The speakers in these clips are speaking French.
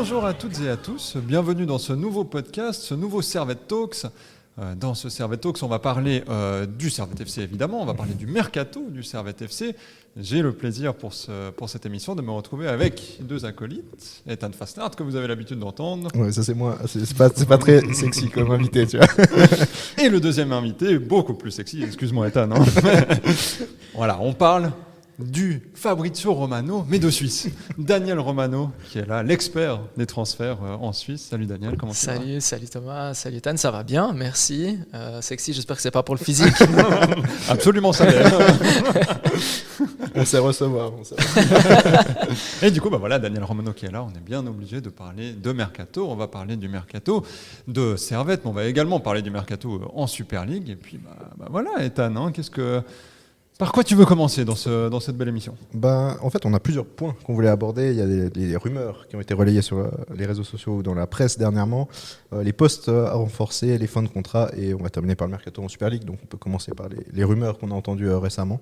Bonjour à toutes et à tous, bienvenue dans ce nouveau podcast, ce nouveau Servette Talks. Dans ce Servette Talks, on va parler du Servette FC évidemment, on va parler du mercato du Servette FC. J'ai le plaisir pour cette émission de me retrouver avec deux acolytes, Ethan Fastnard que vous avez l'habitude d'entendre. Ouais, ça c'est moi, c'est pas très sexy comme invité, tu vois. Et le deuxième invité, beaucoup plus sexy, excuse-moi Ethan. Hein. Voilà, on parle du Fabrizio Romano, mais de Suisse. Daniel Romano, qui est là, l'expert des transferts en Suisse. Salut Daniel, comment tu vas ? Salut Thomas, salut Ethan, ça va bien, merci. Sexy, j'espère que c'est pas pour le physique. Absolument ça l'est. On sait recevoir. Et du coup, voilà, Daniel Romano qui est là, on est bien obligé de parler de mercato. On va parler du mercato de Servette, mais on va également parler du mercato en Super League. Et puis, voilà, Ethan, hein, par quoi tu veux commencer dans cette belle émission ? En fait, on a plusieurs points qu'on voulait aborder. Il y a des rumeurs qui ont été relayées sur les réseaux sociaux ou dans la presse dernièrement, les postes à renforcer, les fins de contrat, et on va terminer par le mercato en Super League. Donc on peut commencer par les rumeurs qu'on a entendues récemment.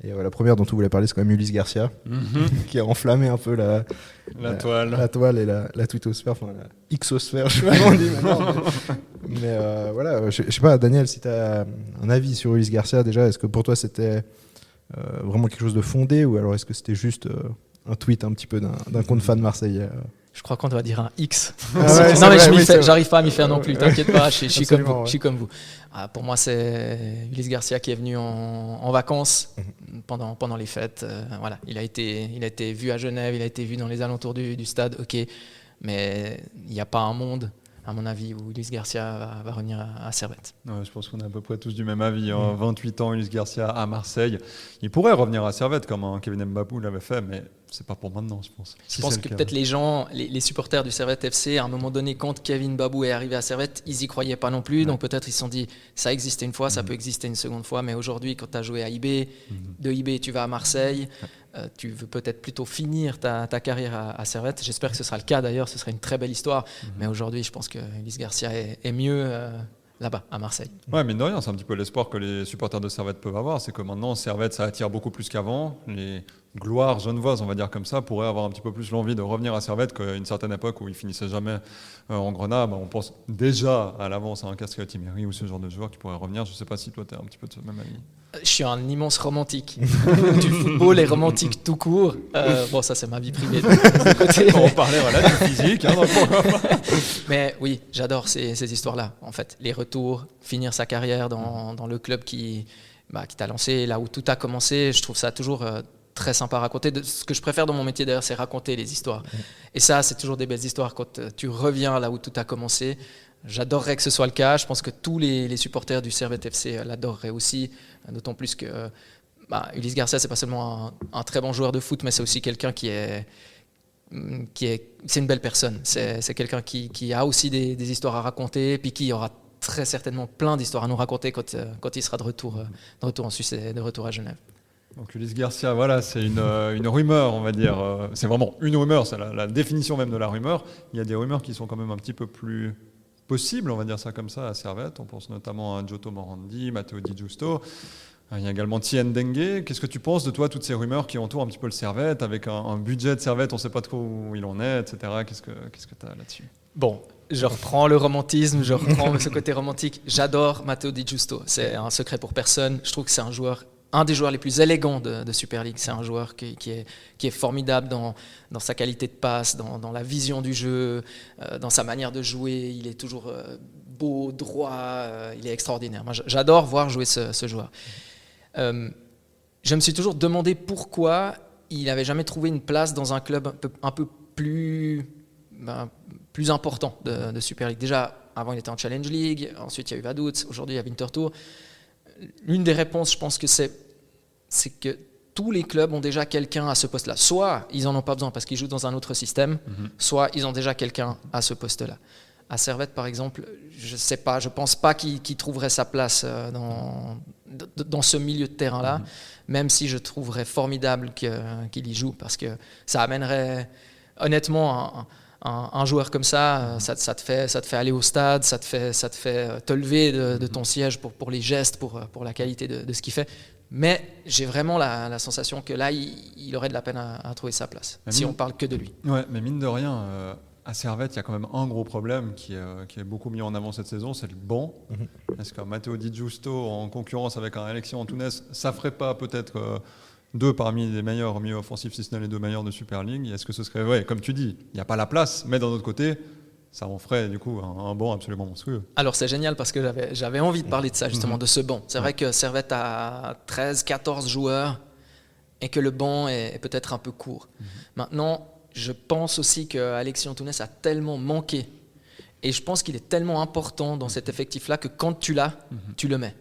Et la première dont on voulait parler, c'est quand même Ulysse Garcia, qui a enflammé un peu la toile et la twittosphère, enfin la xosphère, je sais pas comment on dit maintenant. Mais voilà, je sais pas, Daniel, si tu as un avis sur Ulysse Garcia déjà, est-ce que pour toi c'était vraiment quelque chose de fondé, ou alors est-ce que c'était juste un tweet un petit peu d'un compte fan marseillais Je crois qu'on doit dire un X. Ouais, non mais j'arrive pas à m'y faire non plus, t'inquiète pas, je suis comme vous. Ouais. Je suis comme vous. Pour moi, c'est Ulysse Garcia qui est venu en vacances pendant les fêtes. Voilà, il a été vu à Genève, il a été vu dans les alentours du stade, ok, mais il n'y a pas un monde, à mon avis, où Ulysse Garcia va revenir à Servette. Ouais, je pense qu'on est à peu près tous du même avis. 28 ans, Ulysse Garcia à Marseille. Il pourrait revenir à Servette comme Kevin Mbabou l'avait fait, mais c'est pas pour maintenant, je pense. Je pense que peut-être les supporters du Servette FC, à un moment donné, quand Kevin Mbabou est arrivé à Servette, ils y croyaient pas non plus. Donc peut-être ils se sont dit, ça existait une fois, ça peut exister une seconde fois, mais aujourd'hui, quand tu as joué à IB, de IB tu vas à Marseille, tu veux peut-être plutôt finir ta carrière à Servette. J'espère que ce sera le cas d'ailleurs, ce serait une très belle histoire. Mais aujourd'hui, je pense que Ulysse Garcia est mieux là-bas, à Marseille. Ouais, mine de rien, c'est un petit peu l'espoir que les supporters de Servette peuvent avoir. C'est que maintenant, Servette, ça attire beaucoup plus qu'avant. Les gloires genevoises, on va dire comme ça, pourraient avoir un petit peu plus l'envie de revenir à Servette qu'à une certaine époque où ils finissaient jamais en Grenade. On pense déjà à l'avance à un Casciotti-Méry ou ce genre de joueur qui pourrait revenir. Je ne sais pas si toi, tu es un petit peu de ce même avis. Je suis un immense romantique du football et romantique tout court. Bon, ça, c'est ma vie privée. On parlait du physique. Mais oui, j'adore ces histoires-là, en fait. Les retours, finir sa carrière dans le club qui t'a lancé, là où tout a commencé. Je trouve ça toujours très sympa à raconter. Ce que je préfère dans mon métier, d'ailleurs, c'est raconter les histoires. Et ça, c'est toujours des belles histoires quand tu reviens là où tout a commencé. J'adorerais que ce soit le cas. Je pense que tous les supporters du Servette FC l'adoreraient aussi. D'autant plus que Ulysse Garcia, c'est pas seulement un très bon joueur de foot, mais c'est aussi quelqu'un c'est une belle personne. C'est quelqu'un qui a aussi des histoires à raconter, puis qui aura très certainement plein d'histoires à nous raconter quand il sera de retour en Suisse et de retour à Genève. Donc Ulysse Garcia, voilà, c'est une rumeur, on va dire. C'est vraiment une rumeur, c'est la définition même de la rumeur. Il y a des rumeurs qui sont quand même un petit peu plus possibles, on va dire ça comme ça, à Servette. On pense notamment à Giotto Morandi, Matteo Di Giusto. Il y a également Tien Dengue. Qu'est-ce que tu penses de toi, toutes ces rumeurs qui entourent un petit peu le Servette, avec un budget de Servette, on ne sait pas trop où il en est, etc. Qu'est-ce que tu as là-dessus ? Bon, je reprends le romantisme, je reprends ce côté romantique. J'adore Matteo Di Giusto. C'est un secret pour personne. Je trouve que c'est un des joueurs les plus élégants de Super League. C'est un joueur qui est formidable dans sa qualité de passe, dans la vision du jeu, dans sa manière de jouer. Il est toujours beau, droit, il est extraordinaire. Moi, j'adore voir jouer ce joueur. Je me suis toujours demandé pourquoi il n'avait jamais trouvé une place dans un club un peu plus important de Super League. Déjà, avant, il était en Challenge League, ensuite il y a eu Vaduz, aujourd'hui il y a Winterthur. L'une des réponses, je pense que c'est que tous les clubs ont déjà quelqu'un à ce poste-là. Soit ils n'en ont pas besoin parce qu'ils jouent dans un autre système, soit ils ont déjà quelqu'un à ce poste-là. À Servette, par exemple, je ne sais pas, je ne pense pas qu'il trouverait sa place dans ce milieu de terrain-là, même si je trouverais formidable qu'il y joue, parce que ça amènerait, honnêtement, un joueur comme ça te fait aller au stade, ça te fait te lever de ton siège pour les gestes, pour la qualité de ce qu'il fait. Mais j'ai vraiment la sensation que là, il aurait de la peine à trouver sa place, si on parle que de lui. Ouais, mais mine de rien, à Servette, il y a quand même un gros problème qui est beaucoup mis en avant cette saison, c'est le banc. Est-ce qu'un Matteo Di Giusto en concurrence avec un Alexis Antunes, ça ferait pas peut-être deux parmi les meilleurs milieux offensifs, si ce n'est les deux meilleurs de Super League? Est-ce que ce serait, ouais, comme tu dis, il n'y a pas la place, mais d'un autre côté, ça en ferait du coup un banc absolument monstrueux. Alors c'est génial parce que j'avais envie de parler de ça justement, de ce banc. C'est vrai que Servette a 13-14 joueurs et que le banc est peut-être un peu court. Maintenant, je pense aussi qu'Alexis Antunes a tellement manqué et je pense qu'il est tellement important dans cet effectif-là que quand tu l'as, tu le mets.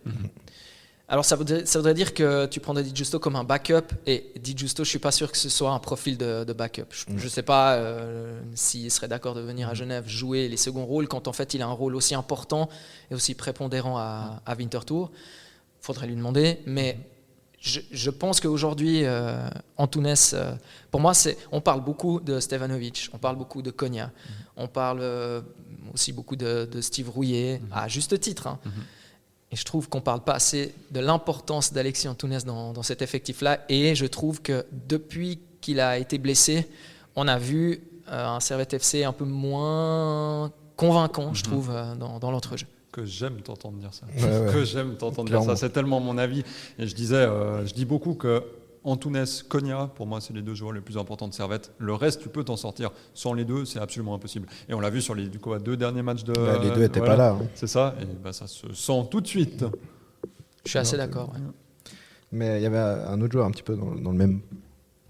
Alors ça voudrait dire que tu prendrais Di Giusto comme un backup et Di Giusto, je ne suis pas sûr que ce soit un profil de backup. Je ne sais pas s'il serait d'accord de venir à Genève jouer les seconds rôles quand en fait il a un rôle aussi important et aussi prépondérant à Winterthur. Il faudrait lui demander, mais je pense qu'aujourd'hui, Antunes, pour moi, on parle beaucoup de Stevanovic, on parle beaucoup de Konya, on parle aussi beaucoup de Steve Rouillet, à juste titre. Hein. Et je trouve qu'on ne parle pas assez de l'importance d'Alexis Antunes dans cet effectif-là. Et je trouve que depuis qu'il a été blessé, on a vu un Servette FC un peu moins convaincant, je trouve, dans l'entrejeu. Que j'aime t'entendre dire ça. Ouais. Que j'aime t'entendre dire ça. C'est tellement mon avis. Et je dis beaucoup que Antunes, Konya, pour moi, c'est les deux joueurs les plus importants de Servette. Le reste, tu peux t'en sortir. Sans les deux, c'est absolument impossible. Et on l'a vu sur les deux derniers matchs de. Les deux n'étaient pas là. Hein. C'est ça. Et ça se sent tout de suite. Je suis assez d'accord. Ouais. Mais il y avait un autre joueur un petit peu dans le même,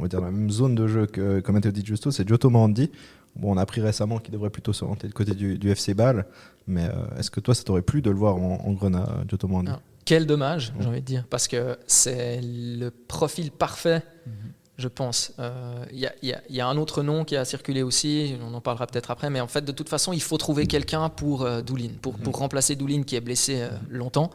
on va dire, dans la même zone de jeu que Matteo Di Giusto, c'est Giotto Morandi. Bon, on a appris récemment qu'il devrait plutôt s'orienter du côté du FC Bâle, mais est-ce que toi, ça t'aurait plu de le voir en Grenat, Giotto Morandi? Quel dommage, j'ai envie de dire, parce que c'est le profil parfait, je pense. Il y a un autre nom qui a circulé aussi, on en parlera peut-être après, mais en fait, de toute façon, il faut trouver quelqu'un pour Doulin, pour remplacer Doulin qui est blessé longtemps.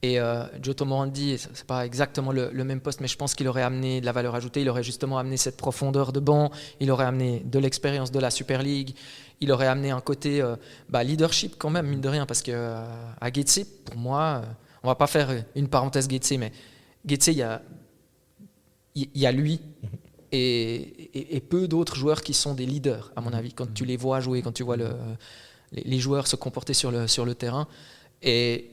Et Giotto Morandi, c'est pas exactement le même poste, mais je pense qu'il aurait amené de la valeur ajoutée, il aurait justement amené cette profondeur de banc, il aurait amené de l'expérience de la Super League, il aurait amené un côté leadership quand même, mine de rien, parce que à Getse, pour moi, on va pas faire une parenthèse Getse, mais Getse, il y a lui et peu d'autres joueurs qui sont des leaders, à mon avis, quand tu les vois jouer, quand tu vois les joueurs se comporter sur le terrain. Et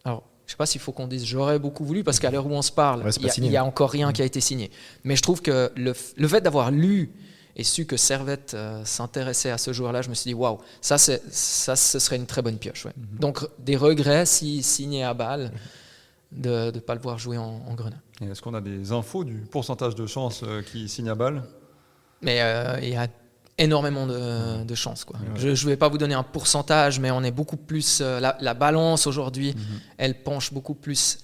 alors, je ne sais pas s'il faut qu'on dise j'aurais beaucoup voulu, parce qu'à l'heure où on se parle, il n'y a encore rien qui a été signé. Mais je trouve que le fait d'avoir lu et su que Servette s'intéressait à ce joueur-là, je me suis dit waouh, ça ce serait une très bonne pioche. Ouais. Donc des regrets s'il signait à Bâle de ne pas le voir jouer en Grenat. Et est-ce qu'on a des infos du pourcentage de chances qu'il signe à Bâle? Mais il y a énormément de chances. Quoi. Ouais. Je ne vais pas vous donner un pourcentage, mais on est beaucoup plus... la balance aujourd'hui, elle penche beaucoup plus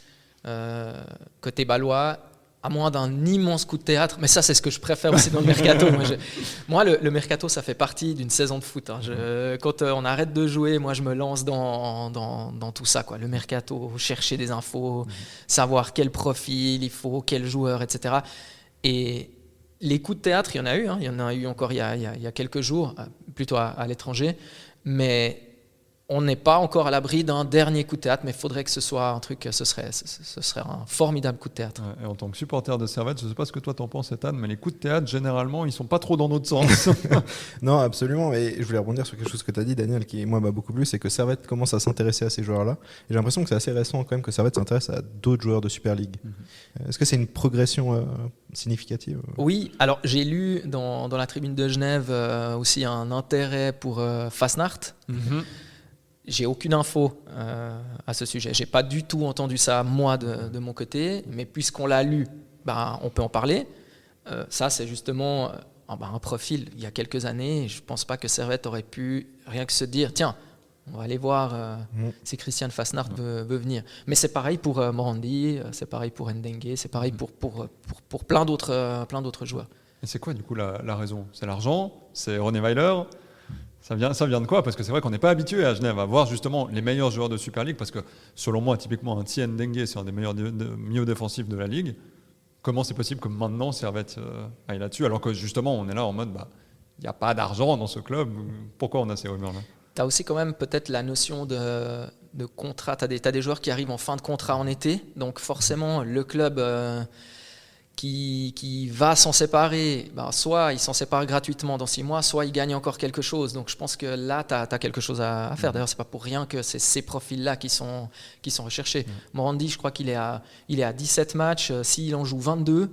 côté bâlois, à moins d'un immense coup de théâtre. Mais ça, c'est ce que je préfère aussi dans le mercato. Moi, le mercato, ça fait partie d'une saison de foot. Hein. Quand on arrête de jouer, moi, je me lance dans tout ça. Quoi. Le mercato, chercher des infos, savoir quel profil il faut, quel joueur, etc. Et les coups de théâtre, il y en a eu. Hein. Il y en a eu encore il y a quelques jours, plutôt à l'étranger. Mais on n'est pas encore à l'abri d'un dernier coup de théâtre, mais il faudrait que ce soit un truc, ce serait un formidable coup de théâtre. Ouais, et en tant que supporter de Servette, je ne sais pas ce que toi t'en penses, Ethan, mais les coups de théâtre, généralement, ils ne sont pas trop dans notre sens. Non, absolument. Et je voulais rebondir sur quelque chose que tu as dit, Daniel, qui moi m'a beaucoup plu, c'est que Servette commence à s'intéresser à ces joueurs-là. Et j'ai l'impression que c'est assez récent quand même que Servette s'intéresse à d'autres joueurs de Super League. Est-ce que c'est une progression significative? Oui, alors j'ai lu dans la tribune de Genève aussi un intérêt pour Fasnacht. J'ai aucune info à ce sujet. J'ai pas du tout entendu ça moi de mon côté, mais puisqu'on l'a lu, on peut en parler. Ça, c'est justement un profil. Il y a quelques années, je pense pas que Servette aurait pu rien que se dire tiens, on va aller voir si Christian Fasnacht veut venir. Mais c'est pareil pour Morandi, c'est pareil pour Ndengue, c'est pareil pour plein d'autres joueurs. Et c'est quoi du coup la raison? C'est l'argent? C'est René Weiler? Ça vient de quoi? Parce que c'est vrai qu'on n'est pas habitué à Genève à voir justement les meilleurs joueurs de Super League, parce que selon moi, typiquement, un Tien Dengue, c'est un des meilleurs milieux défensifs de la Ligue. Comment c'est possible que maintenant Servette aille là-dessus, alors que justement, on est là en mode, il n'y a pas d'argent dans ce club. Pourquoi on a ces rumeurs-là? Tu as aussi quand même peut-être la notion de contrat. Tu as des joueurs qui arrivent en fin de contrat en été, donc forcément, le club qui va s'en séparer, soit il s'en sépare gratuitement dans 6 mois, soit il gagne encore quelque chose. Donc je pense que là, tu as quelque chose à faire. D'ailleurs, c'est pas pour rien que c'est ces profils-là qui sont recherchés. Morandi, je crois qu'il est à 17 matchs. S'il en joue 22,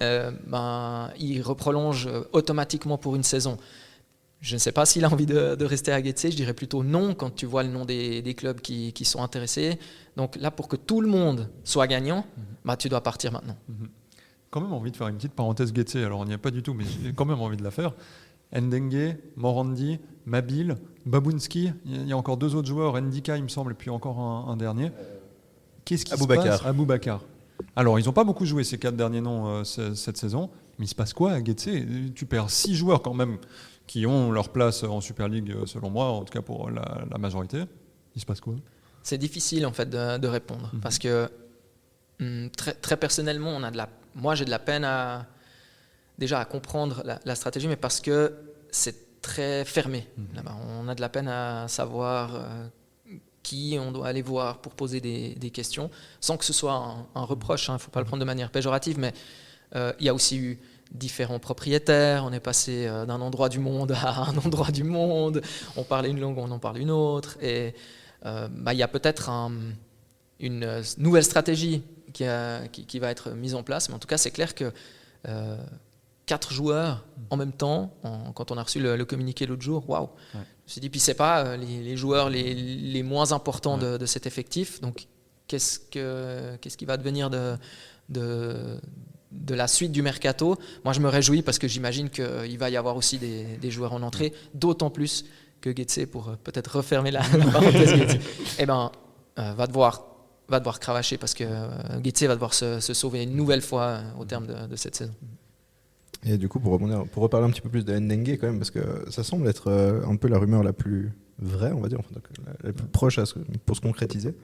il reprolonge automatiquement pour une saison. Je ne sais pas s'il a envie de rester à Getse, je dirais plutôt non quand tu vois le nom des clubs qui sont intéressés. Donc là, pour que tout le monde soit gagnant, tu dois partir maintenant. Quand même envie de faire une petite parenthèse Getse, alors on n'y est pas du tout, mais j'ai quand même envie de la faire. Ndengue, Morandi, Mabil, Babunski, il y a encore 2 autres joueurs, Ndika il me semble, et puis encore un dernier. Qu'est-ce qui se passe ? Aboubakar. Alors ils n'ont pas beaucoup joué ces 4 derniers noms cette saison, mais il se passe quoi à Getse ? Tu perds 6 joueurs quand même qui ont leur place en Super League selon moi, en tout cas pour la majorité. Il se passe quoi ? C'est difficile en fait de répondre, parce que très, très personnellement, moi j'ai de la peine à comprendre la stratégie, mais parce que c'est très fermé. Là-bas. On a de la peine à savoir qui on doit aller voir pour poser des questions, sans que ce soit un reproche, il ne faut pas le prendre de manière péjorative, mais il y a aussi eu différents propriétaires, on est passé d'un endroit du monde à un endroit du monde, on parlait une langue, on en parle une autre, et il y a peut-être une nouvelle stratégie qui va être mise en place, mais en tout cas c'est clair que 4 joueurs en même temps, quand on a reçu le communiqué l'autre jour, waouh, je me suis dit, puis c'est pas les joueurs les moins importants de cet effectif, donc qu'est-ce qui va devenir de la suite du mercato? Moi je me réjouis parce que j'imagine qu'il va y avoir aussi des joueurs en entrée, d'autant plus que Getse, pour peut-être refermer la parenthèse, Getse, va devoir cravacher parce que Getse va devoir se sauver une nouvelle fois au terme de cette saison. Et du coup, pour reparler un petit peu plus de Ndengue quand même, parce que ça semble être un peu la rumeur la plus vraie, on va dire, donc la plus proche pour se concrétiser.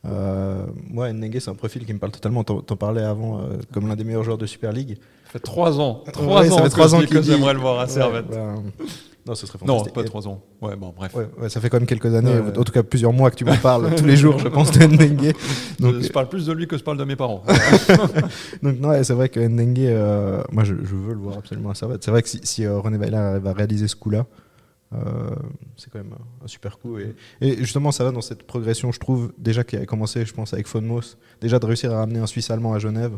Moi, Ndengue, c'est un profil qui me parle totalement. T'en parlais avant comme l'un des meilleurs joueurs de Super League. Ça fait 3 ans. Ça fait 3 ans que j'aimerais le voir à Servette. Non, ce serait fantastique. Non, pas 3 ans. Ouais, bon, bref. Ouais, ça fait quand même quelques années, en tout cas plusieurs mois que tu m'en parles tous les jours, je pense, de Ndengue. Donc, je parle plus de lui que je parle de mes parents. Donc non, c'est vrai que Ndengue, moi je veux le voir absolument à Servette. C'est vrai que si René Weiler arrive à réaliser ce coup-là, c'est quand même un super coup. Et justement, ça va dans cette progression, je trouve, déjà qui a commencé, je pense, avec Fonmos, déjà de réussir à ramener un Suisse allemand à Genève.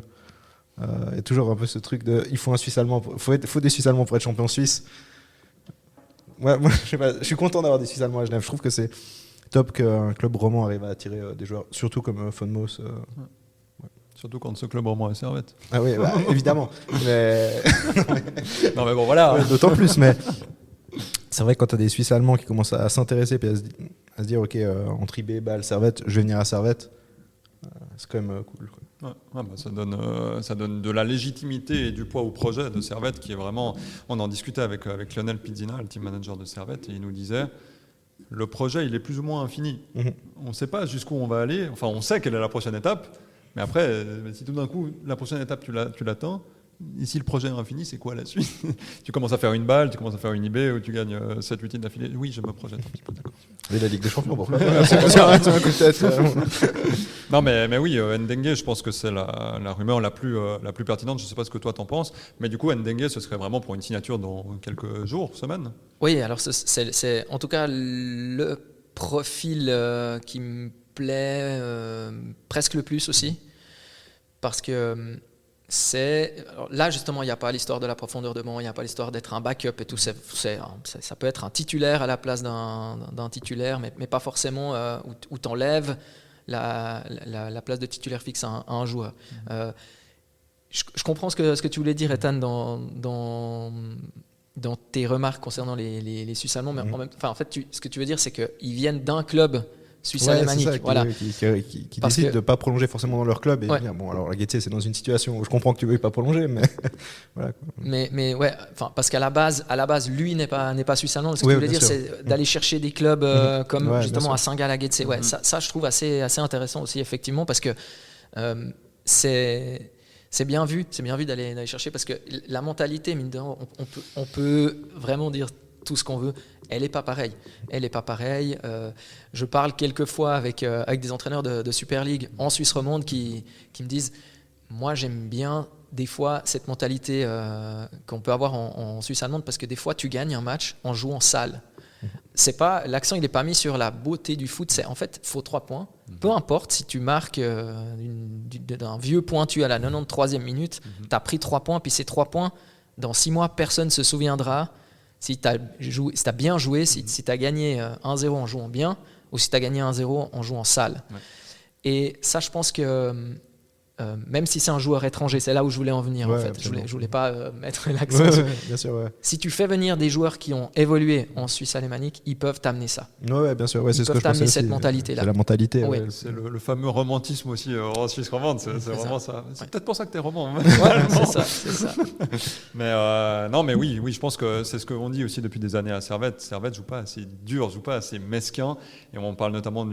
Et toujours un peu ce truc de il faut un Suisse allemand, faut des Suisses allemands pour être champion suisse. Ouais, moi, je suis content d'avoir des Suisses allemands à Genève. Je trouve que c'est top qu'un club roman arrive à attirer des joueurs, surtout comme Fonmos. Surtout quand ce club roman est Servette. Ah oui, évidemment. Mais... non mais bon, voilà. Ouais, d'autant plus, mais c'est vrai que quand tu as des Suisses allemands qui commencent à s'intéresser et à se dire, ok, entre IB, Bâle, Servette, je vais venir à Servette, c'est quand même cool, quoi. Ça donne de la légitimité et du poids au projet de Servette qui est vraiment... On en discutait avec Lionel Pizzina, le team manager de Servette, et il nous disait le projet il est plus ou moins infini. On ne sait pas jusqu'où on va aller, enfin on sait quelle est la prochaine étape, mais après, si tout d'un coup la prochaine étape tu l'atteins, et si le projet est infini, c'est quoi la suite? Tu commences à faire une balle, tu commences à faire une IB où tu gagnes 7-8 titres d'affilée. Oui, je me projette un petit peu, d'accord. Et la Ligue des Champions, pourquoi Non, mais oui, Ndengue, je pense que c'est la rumeur la plus pertinente. Je ne sais pas ce que toi t'en penses, mais du coup, Ndengue, ce serait vraiment pour une signature dans quelques jours, semaines. Oui, alors c'est en tout cas le profil qui me plaît presque le plus aussi, parce que alors là justement il n'y a pas l'histoire de la profondeur de banc, il n'y a pas l'histoire d'être un backup et tout, ça peut être un titulaire à la place d'un titulaire, mais pas forcément où tu enlèves la place de titulaire fixe à un joueur. Je comprends ce que tu voulais dire, Ethan, dans tes remarques concernant les Suisses allemands, mais en fait ce que tu veux dire c'est qu'ils viennent d'un club suisse-alémanique, voilà. Qui décident de ne pas prolonger forcément dans leur club et dire, bon, alors la Getse, c'est dans une situation où je comprends que tu ne veuilles pas prolonger, mais voilà, quoi. Mais ouais, parce qu'à la base, lui n'est pas suisse-allemand. Ce que je voulais dire, c'est d'aller chercher des clubs comme justement à Saint-Gall, à Getse. Ouais, ça, je trouve assez intéressant aussi, effectivement, parce que c'est bien vu d'aller chercher, parce que la mentalité, mine de rien, on peut vraiment dire tout ce qu'on veut, elle n'est pas pareille. Je parle quelquefois avec des entraîneurs de Super League en Suisse romande qui me disent, moi j'aime bien des fois cette mentalité qu'on peut avoir en Suisse allemande, parce que des fois tu gagnes un match en jouant sale. C'est pas, l'accent il n'est pas mis sur la beauté du foot, c'est en fait faut 3 points. Peu importe si tu marques d'un vieux pointu à la 93e minute, tu as pris 3 points, puis ces 3 points, dans 6 mois, personne ne se souviendra si tu as bien joué, si tu as gagné 1-0 en jouant bien, ou si tu as gagné 1-0 en jouant sale. Ouais. Et ça, je pense que même si c'est un joueur étranger, c'est là où je voulais en venir, en fait. Je voulais pas mettre l'accent. Bien sûr, Si tu fais venir des joueurs qui ont évolué en Suisse alémanique, ils peuvent t'amener ça. Ouais, bien sûr. Ils peuvent t'amener cette mentalité-là. C'est la mentalité. Ouais. C'est le fameux romantisme aussi en Suisse romande. C'est vraiment ça. C'est peut-être pour ça que tu es roman. C'est ça. Mais non, mais oui, je pense que c'est ce qu'on dit aussi depuis des années à Servette. Servette joue pas assez dur, joue pas assez mesquin. Et on parle notamment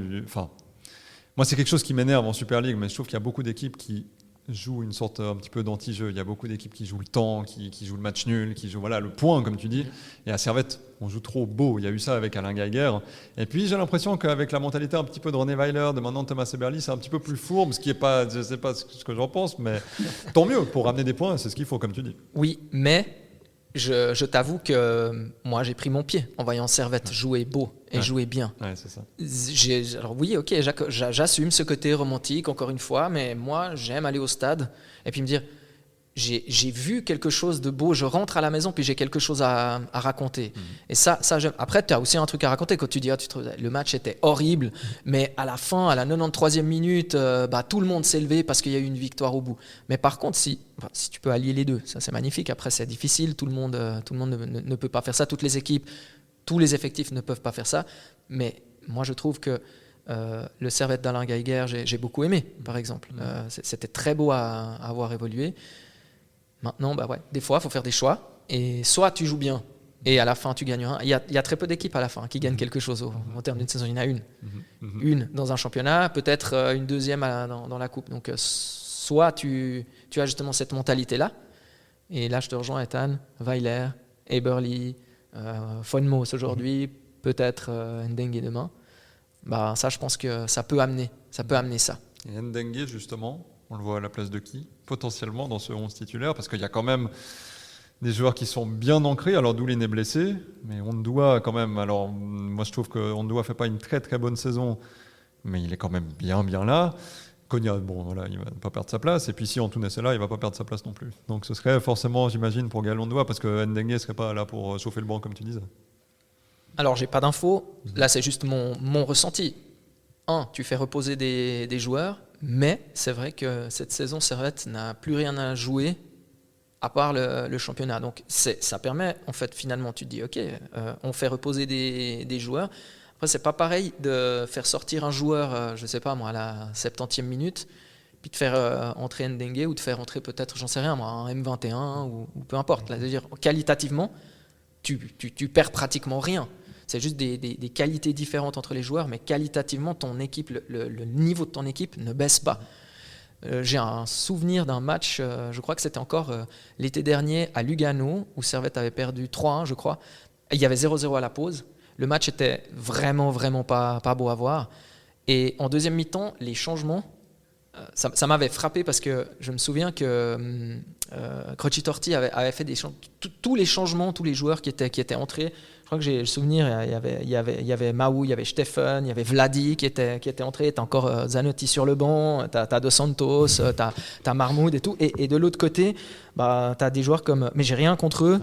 moi, c'est quelque chose qui m'énerve en Super League, mais je trouve qu'il y a beaucoup d'équipes qui jouent une sorte un petit peu d'anti-jeu. Il y a beaucoup d'équipes qui jouent le temps, qui jouent le match nul, qui jouent le point, comme tu dis. Et à Servette, on joue trop beau. Il y a eu ça avec Alain Geiger. Et puis, j'ai l'impression qu'avec la mentalité un petit peu de René Weiler, de maintenant Thomas Eberli, c'est un petit peu plus fourbe, ce qui est pas, je sais pas ce que j'en pense, mais tant mieux pour ramener des points, c'est ce qu'il faut, comme tu dis. Oui, mais je t'avoue que moi, j'ai pris mon pied en voyant Servette jouer beau et jouer bien. Ouais, c'est ça. Alors oui, ok, j'assume ce côté romantique, encore une fois, mais moi, j'aime aller au stade et puis me dire, j'ai vu quelque chose de beau, je rentre à la maison, puis j'ai quelque chose à raconter. Et ça j'aime. Après, tu as aussi un truc à raconter quand tu dis, le match était horrible, mais à la fin, à la 93e minute, tout le monde s'est levé parce qu'il y a eu une victoire au bout. Mais par contre, si tu peux allier les deux, ça c'est magnifique. Après, c'est difficile, tout le monde ne peut pas faire ça, toutes les équipes, tous les effectifs ne peuvent pas faire ça. Mais moi, je trouve que le Servette d'Alain Geiger, j'ai beaucoup aimé, par exemple. C'était très beau à avoir évolué. Maintenant, des fois, il faut faire des choix. Et soit tu joues bien et à la fin, tu gagnes un. Il y a très peu d'équipes à la fin qui gagnent quelque chose en termes d'une saison. Il y en a une. Une dans un championnat, peut-être une deuxième dans la coupe. Donc, soit tu as justement cette mentalité-là. Et là, je te rejoins, Ethan, Weiler, Eberli, Fonmos aujourd'hui, peut-être Ndengue demain. Ça, je pense que ça peut amener ça. Et Ndengue, justement, on le voit à la place de qui potentiellement dans ce 11 titulaire, parce qu'il y a quand même des joueurs qui sont bien ancrés. Alors Doulin est blessé, mais Ondoa quand même. Alors moi je trouve que Ondoa fait pas une très très bonne saison, mais il est quand même bien là. Konya, il va pas perdre sa place. Et puis si Antunes est là, il va pas perdre sa place non plus. Donc ce serait forcément, j'imagine, pour Gaël Ondoa, parce que Ndengue serait pas là pour chauffer le banc comme tu disais. Alors j'ai pas d'infos. Là c'est juste mon ressenti. Tu fais reposer des joueurs. Mais c'est vrai que cette saison, Servette n'a plus rien à jouer à part le championnat. Donc ça permet, en fait, finalement, tu te dis, ok, on fait reposer des joueurs. Après, c'est pas pareil de faire sortir un joueur, je sais pas moi, à la 70e minute, puis de faire entrer Ndengue ou de faire entrer peut-être, j'en sais rien moi, un M21 ou peu importe. Là, c'est-à-dire, qualitativement, tu perds pratiquement rien. C'est juste des qualités différentes entre les joueurs, mais qualitativement, ton équipe, le niveau de ton équipe ne baisse pas. J'ai un souvenir d'un match, je crois que c'était encore l'été dernier à Lugano, où Servette avait perdu 3-1, je crois. Il y avait 0-0 à la pause. Le match était vraiment pas beau à voir. Et en deuxième mi-temps, les changements, ça m'avait frappé parce que je me souviens que Croci Torti avait fait tous les changements, tous les joueurs qui étaient entrés. Je crois que j'ai le souvenir, il y avait Maou, il y avait Stephen, il y avait Vladi qui était entré, tu as encore Zanotti sur le banc, tu as Dos Santos, tu as Marmoud et tout. Et de l'autre côté, tu as des joueurs comme... Mais j'ai rien contre eux,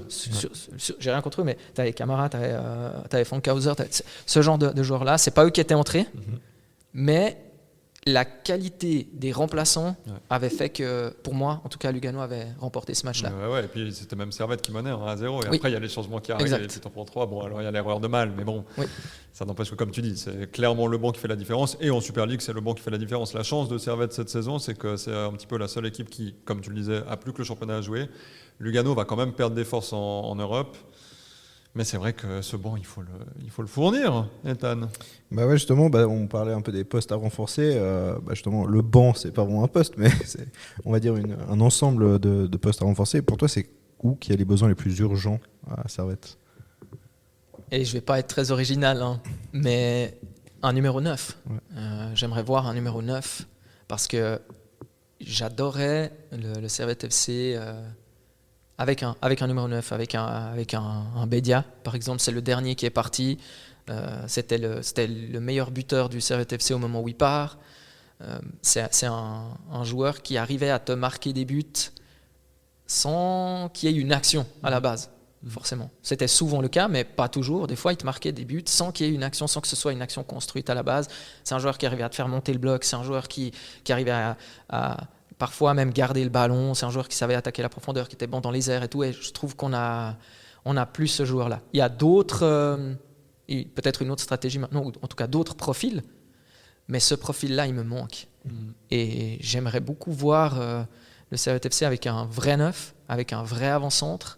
mais tu avais Camara, tu avais Frankhauser, ce genre de joueurs-là, c'est pas eux qui étaient entrés, mais la qualité des remplaçants avait fait que, pour moi, en tout cas, Lugano avait remporté ce match-là. Et puis c'était même Servette qui menait 1-0. Et après, il y a les changements qui arrivent, et tu en prends 3. Bon, alors il y a l'erreur de Mal, mais bon, ça n'empêche que, comme tu dis, c'est clairement le banc qui fait la différence. Et en Super League, c'est le banc qui fait la différence. La chance de Servette cette saison, c'est que c'est un petit peu la seule équipe qui, comme tu le disais, a plus que le championnat à jouer. Lugano va quand même perdre des forces en Europe. Mais c'est vrai que ce banc, il faut le fournir, Ethan. Justement, on parlait un peu des postes à renforcer. Justement, le banc, c'est pas vraiment un poste, mais c'est, on va dire, un ensemble de postes à renforcer. Pour toi, c'est où qu'il y a les besoins les plus urgents à Servette ? Et je vais pas être très original, mais un numéro 9. J'aimerais voir un numéro 9 parce que j'adorais le Servette FC avec un numéro 9, avec un Bédia, par exemple. C'est le dernier qui est parti. C'était le meilleur buteur du Servette FC au moment où il part. C'est un joueur qui arrivait à te marquer des buts sans qu'il y ait une action à la base, forcément. C'était souvent le cas, mais pas toujours. Des fois, il te marquait des buts sans qu'il y ait une action, sans que ce soit une action construite à la base. C'est un joueur qui arrivait à te faire monter le bloc, c'est un joueur qui arrivait à parfois même garder le ballon, c'est un joueur qui savait attaquer la profondeur, qui était bon dans les airs et tout. Et je trouve qu'on a plus ce joueur-là. Il y a d'autres, peut-être une autre stratégie maintenant, ou en tout cas d'autres profils, mais ce profil-là, il me manque. Et j'aimerais beaucoup voir le Servette FC avec un vrai neuf, avec un vrai avant-centre.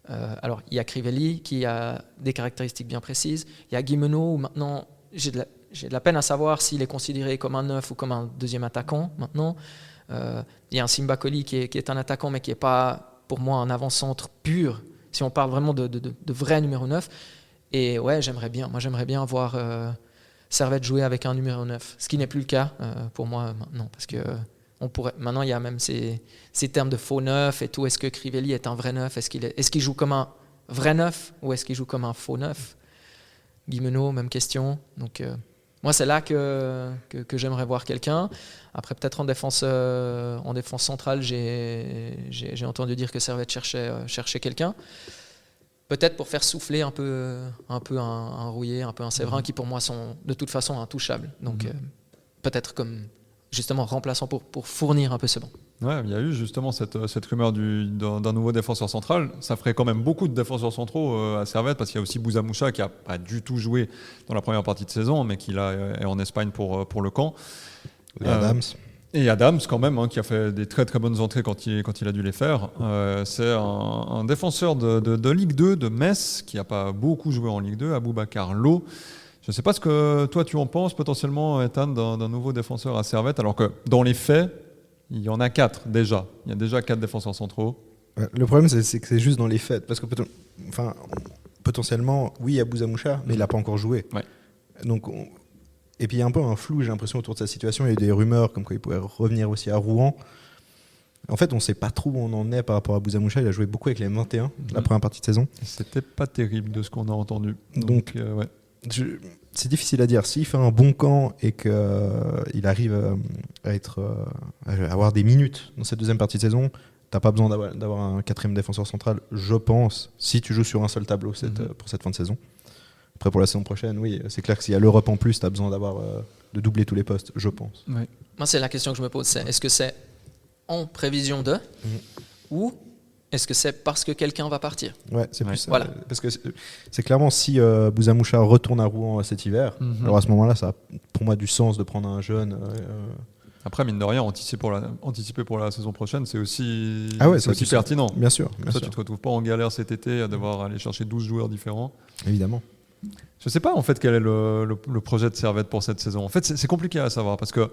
Alors, il y a Crivelli qui a des caractéristiques bien précises. Il y a Guimeno, où maintenant, j'ai de la peine à savoir s'il est considéré comme un neuf ou comme un deuxième attaquant maintenant. Il y a un Simba Koli qui est un attaquant, mais qui n'est pas, pour moi, un avant-centre pur, si on parle vraiment de vrai numéro 9. Et ouais, j'aimerais bien voir Servette jouer avec un numéro 9, ce qui n'est plus le cas pour moi maintenant, parce que maintenant il y a même ces termes de faux neuf et tout. Est-ce que Crivelli est un vrai neuf? Est-ce qu'il joue comme un vrai neuf ou est-ce qu'il joue comme un faux neuf? Guimeno, même question. Donc moi c'est là que j'aimerais voir quelqu'un. Après peut-être en défense centrale, j'ai entendu dire que Servette cherchait quelqu'un. Peut-être pour faire souffler un peu un Rouillé, un peu un Séverin, qui pour moi sont de toute façon intouchables. Donc peut-être comme justement remplaçant pour fournir un peu ce banc. Ouais, il y a eu justement cette rumeur d'un nouveau défenseur central. Ça ferait quand même beaucoup de défenseurs centraux à Servette, parce qu'il y a aussi Bouzamoucha qui n'a pas du tout joué dans la première partie de saison, mais qui là, est en Espagne pour le camp. Et Adams. Et Adams quand même, qui a fait des très très bonnes entrées quand il a dû les faire. C'est un défenseur de Ligue 2 de Metz qui n'a pas beaucoup joué en Ligue 2, Aboubacar Lo. Je ne sais pas ce que toi tu en penses potentiellement, Ethan, d'un nouveau défenseur à Servette, alors que dans les faits, il y en a 4 déjà. Il y a déjà 4 défenseurs centraux. Le problème, c'est que c'est juste dans les faits. Parce que potentiellement, oui, il y a Bouzamoucha, mais il n'a pas encore joué. Ouais. Donc, et puis il y a un peu un flou, j'ai l'impression, autour de sa situation. Il y a eu des rumeurs comme quoi il pouvait revenir aussi à Rouen. En fait, on ne sait pas trop où on en est par rapport à Bouzamoucha. Il a joué beaucoup avec les M21, la première partie de saison. C'était pas terrible de ce qu'on a entendu. Donc ouais. C'est difficile à dire. S'il fait un bon camp et qu'il arrive à avoir des minutes dans cette deuxième partie de saison, t'as pas besoin d'avoir un quatrième défenseur central, je pense, si tu joues sur un seul tableau pour cette fin de saison. Après, pour la saison prochaine, oui, c'est clair que s'il y a l'Europe en plus, tu as besoin de doubler tous les postes, je pense. Ouais. Moi, c'est la question que je me pose, c'est est-ce que c'est en prévision de ou est-ce que c'est parce que quelqu'un va partir? Ouais, c'est plus ça. Voilà. Parce que c'est clairement si Bouzamoucha retourne à Rouen cet hiver, alors à ce moment-là, ça a pour moi du sens de prendre un jeune. Après, mine de rien, anticiper pour la saison prochaine, c'est aussi, c'est aussi pertinent. Bien sûr. Comme ça, tu ne te retrouves pas en galère cet été à devoir aller chercher 12 joueurs différents. Évidemment. Je ne sais pas en fait quel est le projet de Servette pour cette saison. En fait, c'est compliqué à savoir parce que,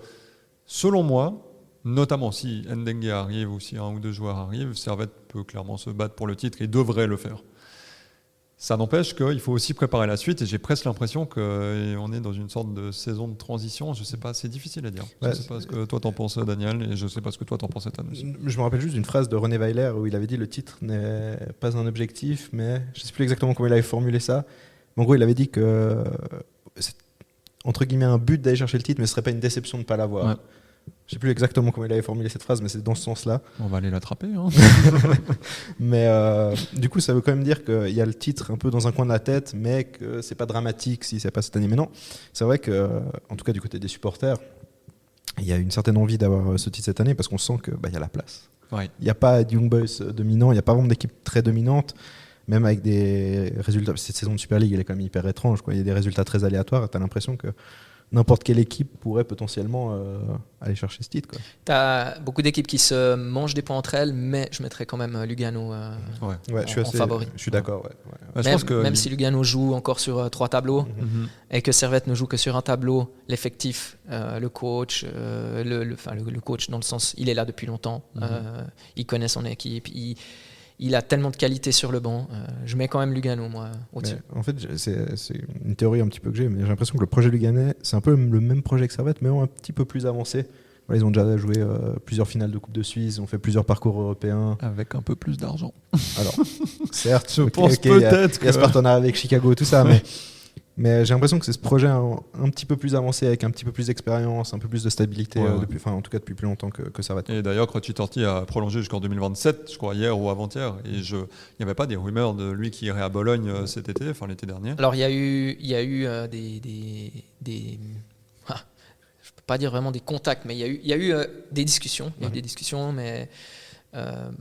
selon moi, notamment si Ndengue arrive ou si un ou deux joueurs arrivent, Servette peut clairement se battre pour le titre et devrait le faire. Ça n'empêche qu'il faut aussi préparer la suite et j'ai presque l'impression qu'on est dans une sorte de saison de transition. Je ne sais pas, c'est difficile à dire. Je ne sais pas ce que toi t'en penses, Daniel, et je ne sais pas ce que toi t'en penses, Ethan aussi. Je me rappelle juste d'une phrase de René Weiler où il avait dit le titre n'est pas un objectif, mais je ne sais plus exactement comment il avait formulé ça. Mais en gros, il avait dit que c'est entre guillemets un but d'aller chercher le titre, mais ce ne serait pas une déception de ne pas l'avoir. Ouais. Je ne sais plus exactement comment il avait formulé cette phrase, mais c'est dans ce sens-là. On va aller l'attraper. Hein. Mais du coup, ça veut quand même dire qu'il y a le titre un peu dans un coin de la tête, mais que c'est pas dramatique si c'est pas cette année. Mais non, c'est vrai que, en tout cas du côté des supporters, il y a une certaine envie d'avoir ce titre cette année parce qu'on sent qu'il y a la place. Ouais. Il n'y a pas de Young Boys dominant, il n'y a pas vraiment d'équipe très dominante, même avec des résultats. Cette saison de Super League, elle est quand même hyper étrange. Il y a des résultats très aléatoires. Tu as l'impression que n'importe quelle équipe pourrait potentiellement aller chercher ce titre. Tu as beaucoup d'équipes qui se mangent des points entre elles, mais je mettrais quand même Lugano en favori. Je suis d'accord. Ouais. Je pense que même si Lugano joue encore sur 3 tableaux et que Servette ne joue que sur un tableau, l'effectif, le coach, le coach dans le sens, il est là depuis longtemps, il connaît son équipe, il a tellement de qualité sur le banc. Je mets quand même Lugano, moi, au-dessus. Mais en fait, c'est une théorie un petit peu que j'ai, mais j'ai l'impression que le projet luganais, c'est un peu le même projet que Servette, mais un petit peu plus avancé. Voilà, ils ont déjà joué plusieurs finales de Coupe de Suisse, ils ont fait plusieurs parcours européens. Avec un peu plus d'argent. Alors, certes, Je pense il y a peut-être ce partenariat avec Chicago, tout ça, mais j'ai l'impression que c'est ce projet un petit peu plus avancé, avec un petit peu plus d'expérience, un peu plus de stabilité, en tout cas depuis plus longtemps que ça va être. Et d'ailleurs, Croci Torti a prolongé jusqu'en 2027, je crois, hier ou avant-hier. Et il n'y avait pas des rumeurs de lui qui irait à Bologne cet été, enfin l'été dernier. Alors, il y a eu des je peux pas dire vraiment des contacts, mais il y a eu des discussions. Il y a eu des discussions, mais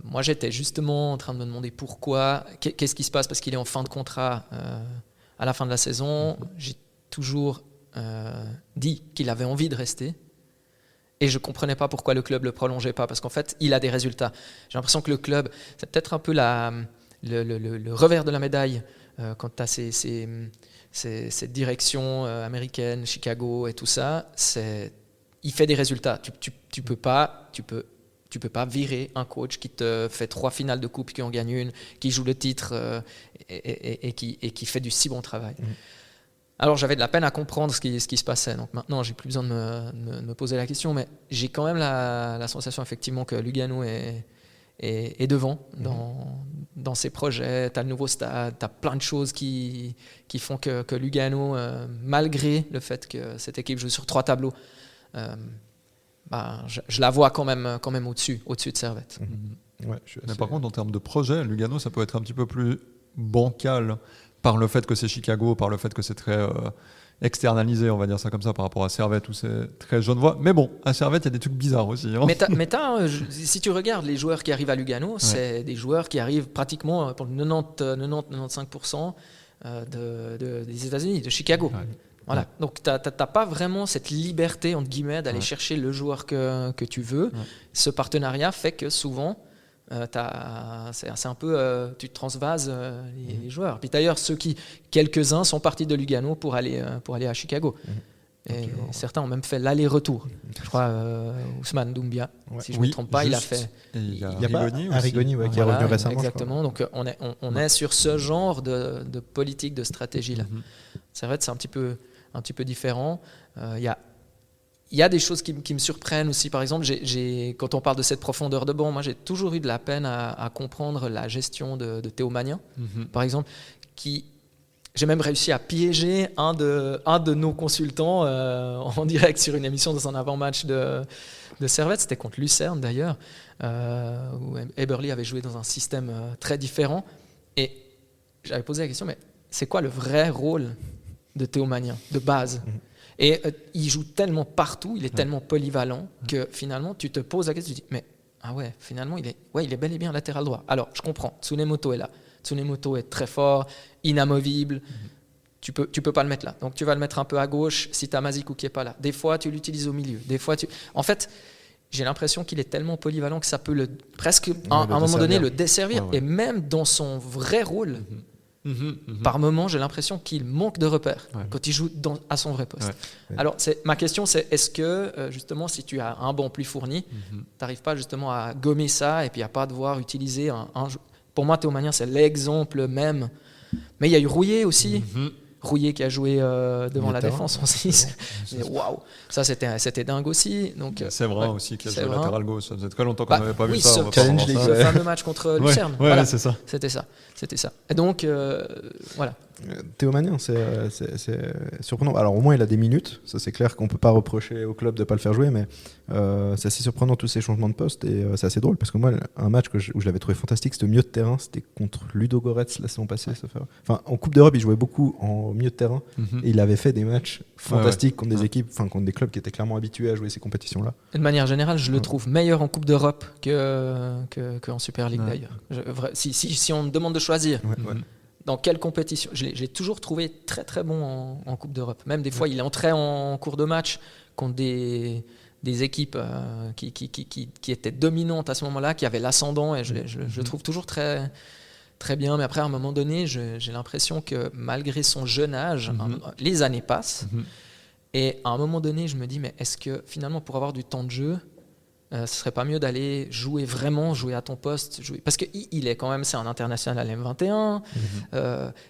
moi, j'étais justement en train de me demander pourquoi, qu'est-ce qui se passe, parce qu'il est en fin de contrat à la fin de la saison. J'ai toujours dit qu'il avait envie de rester. Et je ne comprenais pas pourquoi le club ne le prolongeait pas, parce qu'en fait, il a des résultats. J'ai l'impression que le club, c'est peut-être un peu le revers de la médaille quand tu as cette direction américaine, Chicago et tout ça. Il fait des résultats. Tu peux pas virer un coach qui te fait 3 finales de coupe, qui en gagne une, qui joue le titre et qui fait du si bon travail. Alors j'avais de la peine à comprendre ce qui se passait. Donc maintenant, j'ai plus besoin de me poser la question, mais j'ai quand même la sensation effectivement que Lugano est devant dans ses projets. Tu as le nouveau stade, tu as plein de choses qui font que Lugano, malgré le fait que cette équipe joue sur 3 tableaux, je la vois quand même au-dessus de Servette. Ouais, mais par contre, en termes de projet, Lugano, ça peut être un petit peu plus bancal par le fait que c'est Chicago, par le fait que c'est très externalisé, on va dire ça comme ça, par rapport à Servette où c'est très genevois. Mais bon, à Servette, il y a des trucs bizarres aussi. Hein. Mais si tu regardes les joueurs qui arrivent à Lugano, c'est des joueurs qui arrivent pratiquement pour 90-95% des États-Unis, de Chicago. Ouais. Voilà. Donc, tu n'as pas vraiment cette liberté, entre guillemets, d'aller chercher le joueur que tu veux. Ouais. Ce partenariat fait que souvent, c'est un peu, tu transvases les joueurs. Puis d'ailleurs, quelques-uns sont partis de Lugano pour aller à Chicago. Et certains ont même fait l'aller-retour. Je crois Ousmane Doumbia, si je ne me trompe pas, il a fait. Il y a Rigoni qui est revenu récemment. Exactement. Donc on est sur ce genre de politique, de stratégie là. C'est vrai que c'est un petit peu différent. Il y a des choses qui me surprennent aussi. Par exemple, quand on parle de cette profondeur de banc, moi j'ai toujours eu de la peine à comprendre la gestion de Théo Magnin, par exemple, j'ai même réussi à piéger un de nos consultants en direct sur une émission dans un avant-match de Servette. C'était contre Lucerne d'ailleurs, où Eberly avait joué dans un système très différent. Et j'avais posé la question, mais c'est quoi le vrai rôle de Théo Magnin, de base ? Et il joue tellement partout, il est tellement polyvalent que finalement tu te poses la question, tu te dis, mais finalement il est bel et bien latéral droit. Alors je comprends, Tsunemoto est là. Tsunemoto est très fort, inamovible. Tu peux pas le mettre là. Donc tu vas le mettre un peu à gauche si tu as Mazikou qui est pas là. Des fois tu l'utilises au milieu. En fait, j'ai l'impression qu'il est tellement polyvalent que ça peut presque à un moment donné le desservir. Et même dans son vrai rôle, par moment, j'ai l'impression qu'il manque de repères quand il joue à son vrai poste. Alors, ma question, c'est est-ce que, justement, si tu as un banc plus fourni, tu n'arrives pas justement à gommer ça et puis à pas devoir utiliser un pour moi, Théo Magnin, c'est l'exemple même. Mais il y a eu Rouillet aussi. Rouillet qui a joué devant la défense aussi. Waouh, ça c'était dingue aussi. Donc, c'est vrai aussi qu'il a joué latéral gauche. Ça faisait très longtemps qu'on n'avait pas vu ça. Le fameux match contre Lucerne. Voilà, c'est ça. C'était ça. Et donc, voilà. Théo Magnin, c'est surprenant. Alors au moins il a des minutes, ça c'est clair qu'on peut pas reprocher au club de pas le faire jouer, mais c'est assez surprenant tous ces changements de poste et c'est assez drôle parce que moi un match où je l'avais trouvé fantastique, c'était au milieu de terrain, c'était contre Ludo Goretz la saison passée. Enfin en Coupe d'Europe il jouait beaucoup en milieu de terrain et il avait fait des matchs fantastiques contre des équipes, enfin contre des clubs qui étaient clairement habitués à jouer ces compétitions-là. De manière générale, je le trouve meilleur en Coupe d'Europe qu'en Super League d'ailleurs. Si on me demande de choisir. Dans quelle compétition ? J'ai toujours trouvé très très bon en Coupe d'Europe. Même des fois, il est entré en cours de match contre des équipes qui étaient dominantes à ce moment-là, qui avaient l'ascendant, et je le trouve toujours très, très bien. Mais après, à un moment donné, j'ai l'impression que malgré son jeune âge, les années passent. Et à un moment donné, je me dis, mais est-ce que finalement, pour avoir du temps de jeu, ce serait pas mieux d'aller jouer à ton poste, parce que il est quand même, c'est un international à l'M21,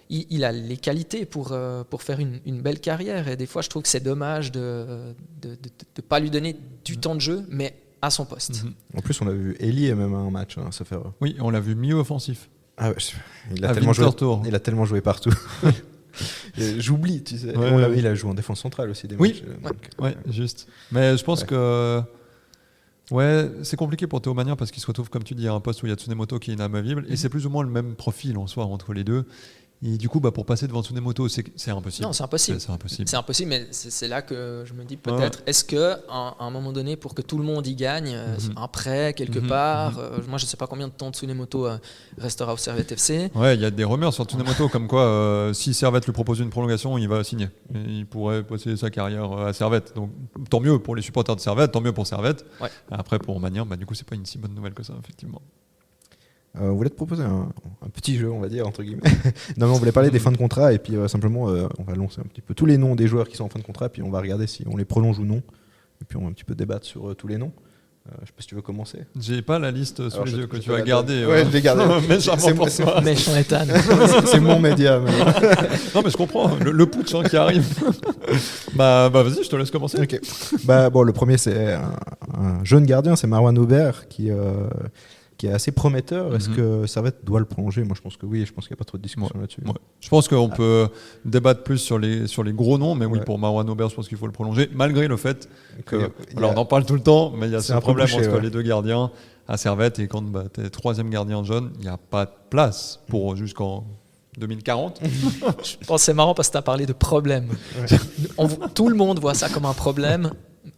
il a les qualités pour faire une belle carrière, et des fois je trouve que c'est dommage de de pas lui donner du temps de jeu, mais à son poste. En plus, on a vu Eli même un match, ça fait. Oui, on l'a vu milieu offensif. Ah ouais, il a À tellement joué. Winterthur. Il a tellement joué partout. J'oublie, tu sais. Ouais, ouais. Il a joué en défense centrale aussi des Oui. matchs. Ouais, juste. Mais je pense Ouais. que c'est compliqué pour Théo Magnin parce qu'il se retrouve, comme tu dis, à un poste où il y a Tsunemoto qui est inamovible et c'est plus ou moins le même profil en soi entre les deux. Et du coup, pour passer devant Tsunemoto, c'est impossible. Non, c'est impossible. C'est impossible. C'est impossible, mais c'est là que je me dis peut-être, est-ce qu'à un moment donné, pour que tout le monde y gagne, un prêt quelque part, moi je ne sais pas combien de temps Tsunemoto restera au Servette FC. Ouais, il y a des rumeurs sur Tsunemoto comme quoi si Servette lui propose une prolongation, il va signer. Et il pourrait passer sa carrière à Servette. Donc tant mieux pour les supporters de Servette, tant mieux pour Servette. Ouais. Après pour Magnin, du coup c'est pas une si bonne nouvelle que ça effectivement. On voulait te proposer un petit jeu, on va dire, entre guillemets. Non, mais on voulait parler des fins de contrat et puis simplement, on va lancer un petit peu tous les noms des joueurs qui sont en fin de contrat, puis on va regarder si on les prolonge ou non. Et puis on va un petit peu débattre sur tous les noms. Je sais pas si tu veux commencer. J'ai pas la liste sous Alors, les je- yeux que je tu te as la gardée. donne. Ouais, je l'ai gardée. Méchamment pour C'est- toi. Méchant Ethan. C'est mon média. mais- Non mais je comprends, le putsch qui arrive. Vas-y, je te laisse commencer. Ok. Bon, le premier, c'est un jeune gardien, c'est Marwan Aubert, qui est assez prometteur. Est-ce que Servette doit le prolonger? Moi, je pense que oui. Je pense qu'il n'y a pas trop de discussion là-dessus. Ouais. Je pense qu'on peut débattre plus sur les gros noms, mais oui, Ouais. pour Marwan Aubert, je pense qu'il faut le prolonger, malgré le fait que, Il y a- alors on en parle tout le temps, mais il y a C'est ce un peu problème bouché, entre ouais. les deux gardiens à Servette, et quand tu es troisième gardien jeune, il n'y a pas de place pour jusqu'en 2040. Je pense que c'est marrant parce que tu as parlé de problème. Tout le monde voit ça comme un problème.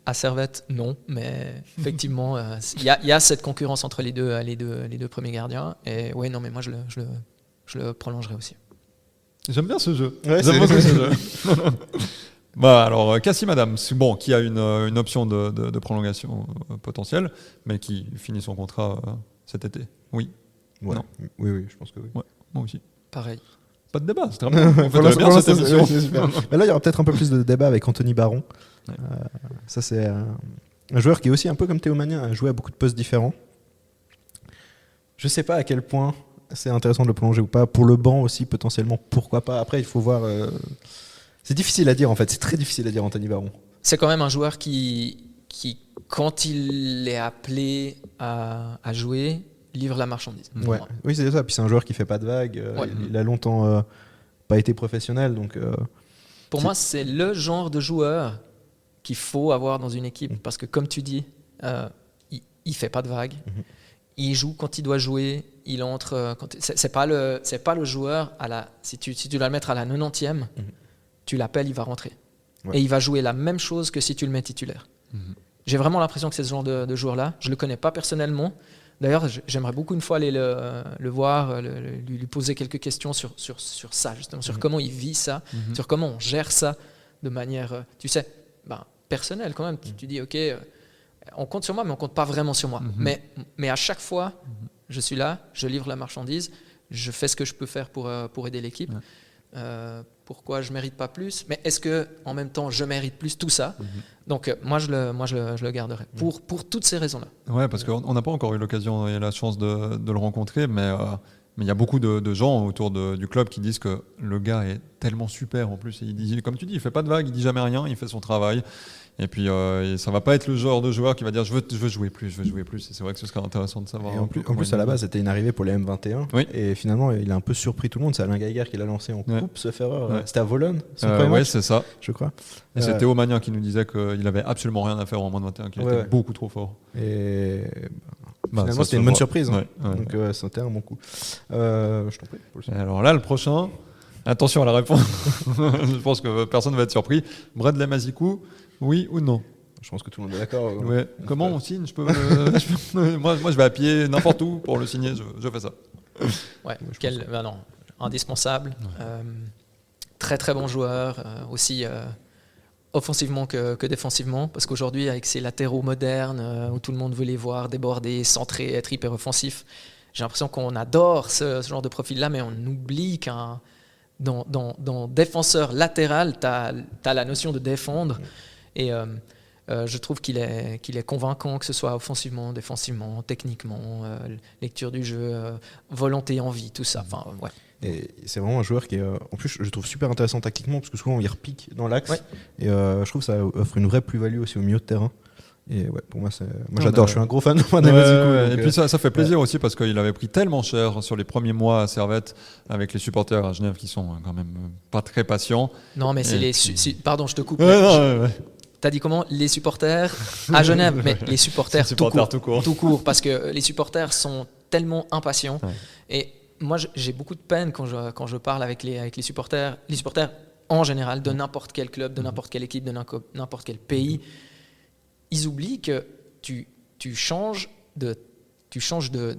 À Servette, non, mais effectivement, il y a cette concurrence entre les deux premiers gardiens. Et ouais, non, mais moi je le prolongerai aussi. J'aime bien ce jeu. Ouais, J'aime c'est- beaucoup ce jeu. Alors, Kassim Adams, qui a une option de prolongation potentielle, mais qui finit son contrat cet été. Oui, Ouais. Non. Oui, je pense que oui. moi aussi. Pareil. Pas de débat, c'est très bien. On fait Pour très bien l'instant, cette émission. ouais, c'est super. Mais là, il y aura peut-être un peu plus de débat avec Anthony Baron. Ouais. Ça, c'est un joueur qui est aussi un peu comme Théo Magnin, a joué à beaucoup de postes différents. Je sais pas à quel point c'est intéressant de le prolonger ou pas. Pour le banc aussi, potentiellement, pourquoi pas. Après, il faut voir. C'est difficile à dire, en fait. C'est très difficile à dire, Anthony Baron. C'est quand même un joueur qui quand il est appelé à jouer, livre la marchandise. Ouais. Oui, c'est ça. Puis c'est un joueur qui fait pas de vagues. Ouais. Il a longtemps pas été professionnel, donc. Pour moi, c'est le genre de joueur qu'il faut avoir dans une équipe. Parce que, comme tu dis, il fait pas de vagues. Il joue quand il doit jouer. Il entre. C'est pas le joueur, si tu dois le mettre à la 90e, tu l'appelles, il va rentrer. Ouais. Et il va jouer la même chose que si tu le mets titulaire. J'ai vraiment l'impression que c'est ce genre de joueur-là. Je ne le connais pas personnellement. D'ailleurs, j'aimerais beaucoup une fois aller le voir, lui poser quelques questions sur ça, justement, sur comment il vit ça, sur comment on gère ça de manière, personnelle quand même. Tu dis, OK, on compte sur moi, mais on ne compte pas vraiment sur moi. Mais à chaque fois, je suis là, je livre la marchandise, je fais ce que je peux faire pour aider l'équipe. Pourquoi je ne mérite pas plus? Mais est-ce que en même temps, je mérite plus tout ça? Donc, moi, je le garderai pour toutes ces raisons-là. Ouais, parce qu'on n'a pas encore eu l'occasion et la chance de le rencontrer, mais il y a beaucoup de gens autour du club qui disent que le gars est tellement super en plus. Et il dit, comme tu dis, il fait pas de vagues, il dit jamais rien, il fait son travail. Et puis ça va pas être le genre de joueur qui va dire je veux jouer plus, je veux jouer plus. Et c'est vrai que ce serait intéressant de savoir. Et en plus à la base, c'était une arrivée pour les M21. Oui. Et finalement, il a un peu surpris tout le monde. C'est Alain Geiger qui l'a lancé en coupe, ce Ferrer. Ouais. C'était à Vologne, son premier ouais, match, c'est ça. je crois. Et c'est Théo Magnin qui nous disait qu'il avait absolument rien à faire en moins de 21, qu'il était beaucoup trop fort. Et ça finalement, se c'était une bonne voit. surprise. Hein. Ouais. Donc c'était un bon coup. Je t'en prie. Paul. Et alors là, le prochain, attention à la réponse. Je pense que personne ne va être surpris. Bradley Mazikou, oui ou non? Je pense que tout le monde est d'accord. Ouais. Comment on signe? Moi, je vais à pied n'importe où pour le signer. Je fais ça. Ouais, non, indispensable. Très très bon joueur, aussi offensivement que défensivement, parce qu'aujourd'hui avec ces latéraux modernes où tout le monde veut les voir déborder, centrer, être hyper offensif, j'ai l'impression qu'on adore ce genre de profil-là, mais on oublie qu'un dans défenseur latéral, tu as la notion de défendre, et je trouve qu'il est convaincant, que ce soit offensivement, défensivement, techniquement, lecture du jeu, volonté, envie, tout ça. Enfin, ouais. Et c'est vraiment un joueur qui est, en plus, je trouve super intéressant tactiquement, parce que souvent, il repique dans l'axe. Ouais. Et je trouve que ça offre une vraie plus-value aussi au milieu de terrain. Et ouais, pour moi, j'adore, je suis un gros fan de Mazikou. Et puis ça fait plaisir aussi parce qu'il avait pris tellement cher sur les premiers mois à Servette avec les supporters à Genève qui sont quand même pas très patients. Non, mais c'est pardon, je te coupe. Ouais. T'as dit comment? Les supporters à Genève, mais les supporters, tout court, parce que les supporters sont tellement impatients. Ouais. Et moi, j'ai beaucoup de peine quand je parle avec les supporters en général, de n'importe quel club, de n'importe quelle équipe, de n'importe quel pays. Ils oublient que tu changes de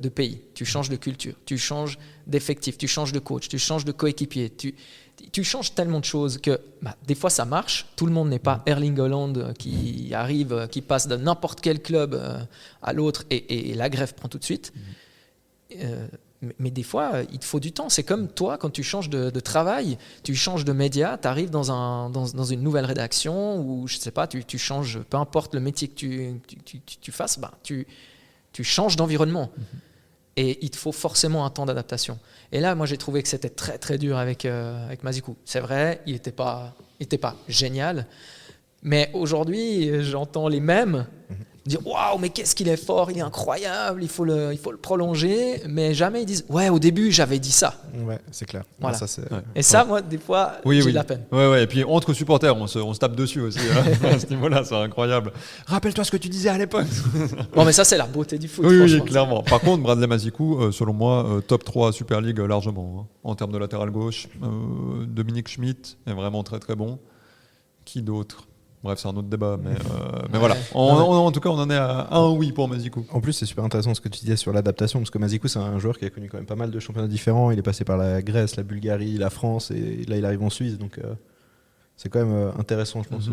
pays, tu changes de culture, tu changes d'effectif, tu changes de coach, tu changes de coéquipier, tu changes tellement de choses que des fois ça marche. Tout le monde n'est pas Erling Haaland qui arrive, qui passe de n'importe quel club à l'autre et la grève prend tout de suite. Mais des fois, il te faut du temps. C'est comme toi, quand tu changes de travail, tu changes de média, tu arrives dans une nouvelle rédaction ou je sais pas, tu changes, peu importe le métier que tu fasses, tu changes d'environnement. Et il te faut forcément un temps d'adaptation. Et là, moi, j'ai trouvé que c'était très, très dur avec Mazikou. C'est vrai, il n'était pas génial. Mais aujourd'hui, j'entends les mêmes dire « Waouh, mais qu'est-ce qu'il est fort, il est incroyable, il faut le prolonger. » Mais jamais ils disent « Ouais, au début, j'avais dit ça. » Ouais, c'est clair. Voilà. Ça, c'est... Et ça, moi, des fois, j'ai de la peine. Ouais. Et puis, entre supporters, on se tape dessus aussi. À ce niveau-là, c'est incroyable. Rappelle-toi ce que tu disais à l'époque. Bon, mais ça, c'est la beauté du foot. Oui, clairement. Par contre, Bradley Mazikou, selon moi, top 3 Super League largement. En termes de latéral gauche, Dominique Schmidt est vraiment très, très bon. Qui d'autre ? Bref, c'est un autre débat, mais voilà. En tout cas, on en est à un oui pour Mazikou. En plus, c'est super intéressant ce que tu disais sur l'adaptation, parce que Mazikou, c'est un joueur qui a connu quand même pas mal de championnats différents. Il est passé par la Grèce, la Bulgarie, la France, et là, il arrive en Suisse. Donc, c'est quand même intéressant, je pense,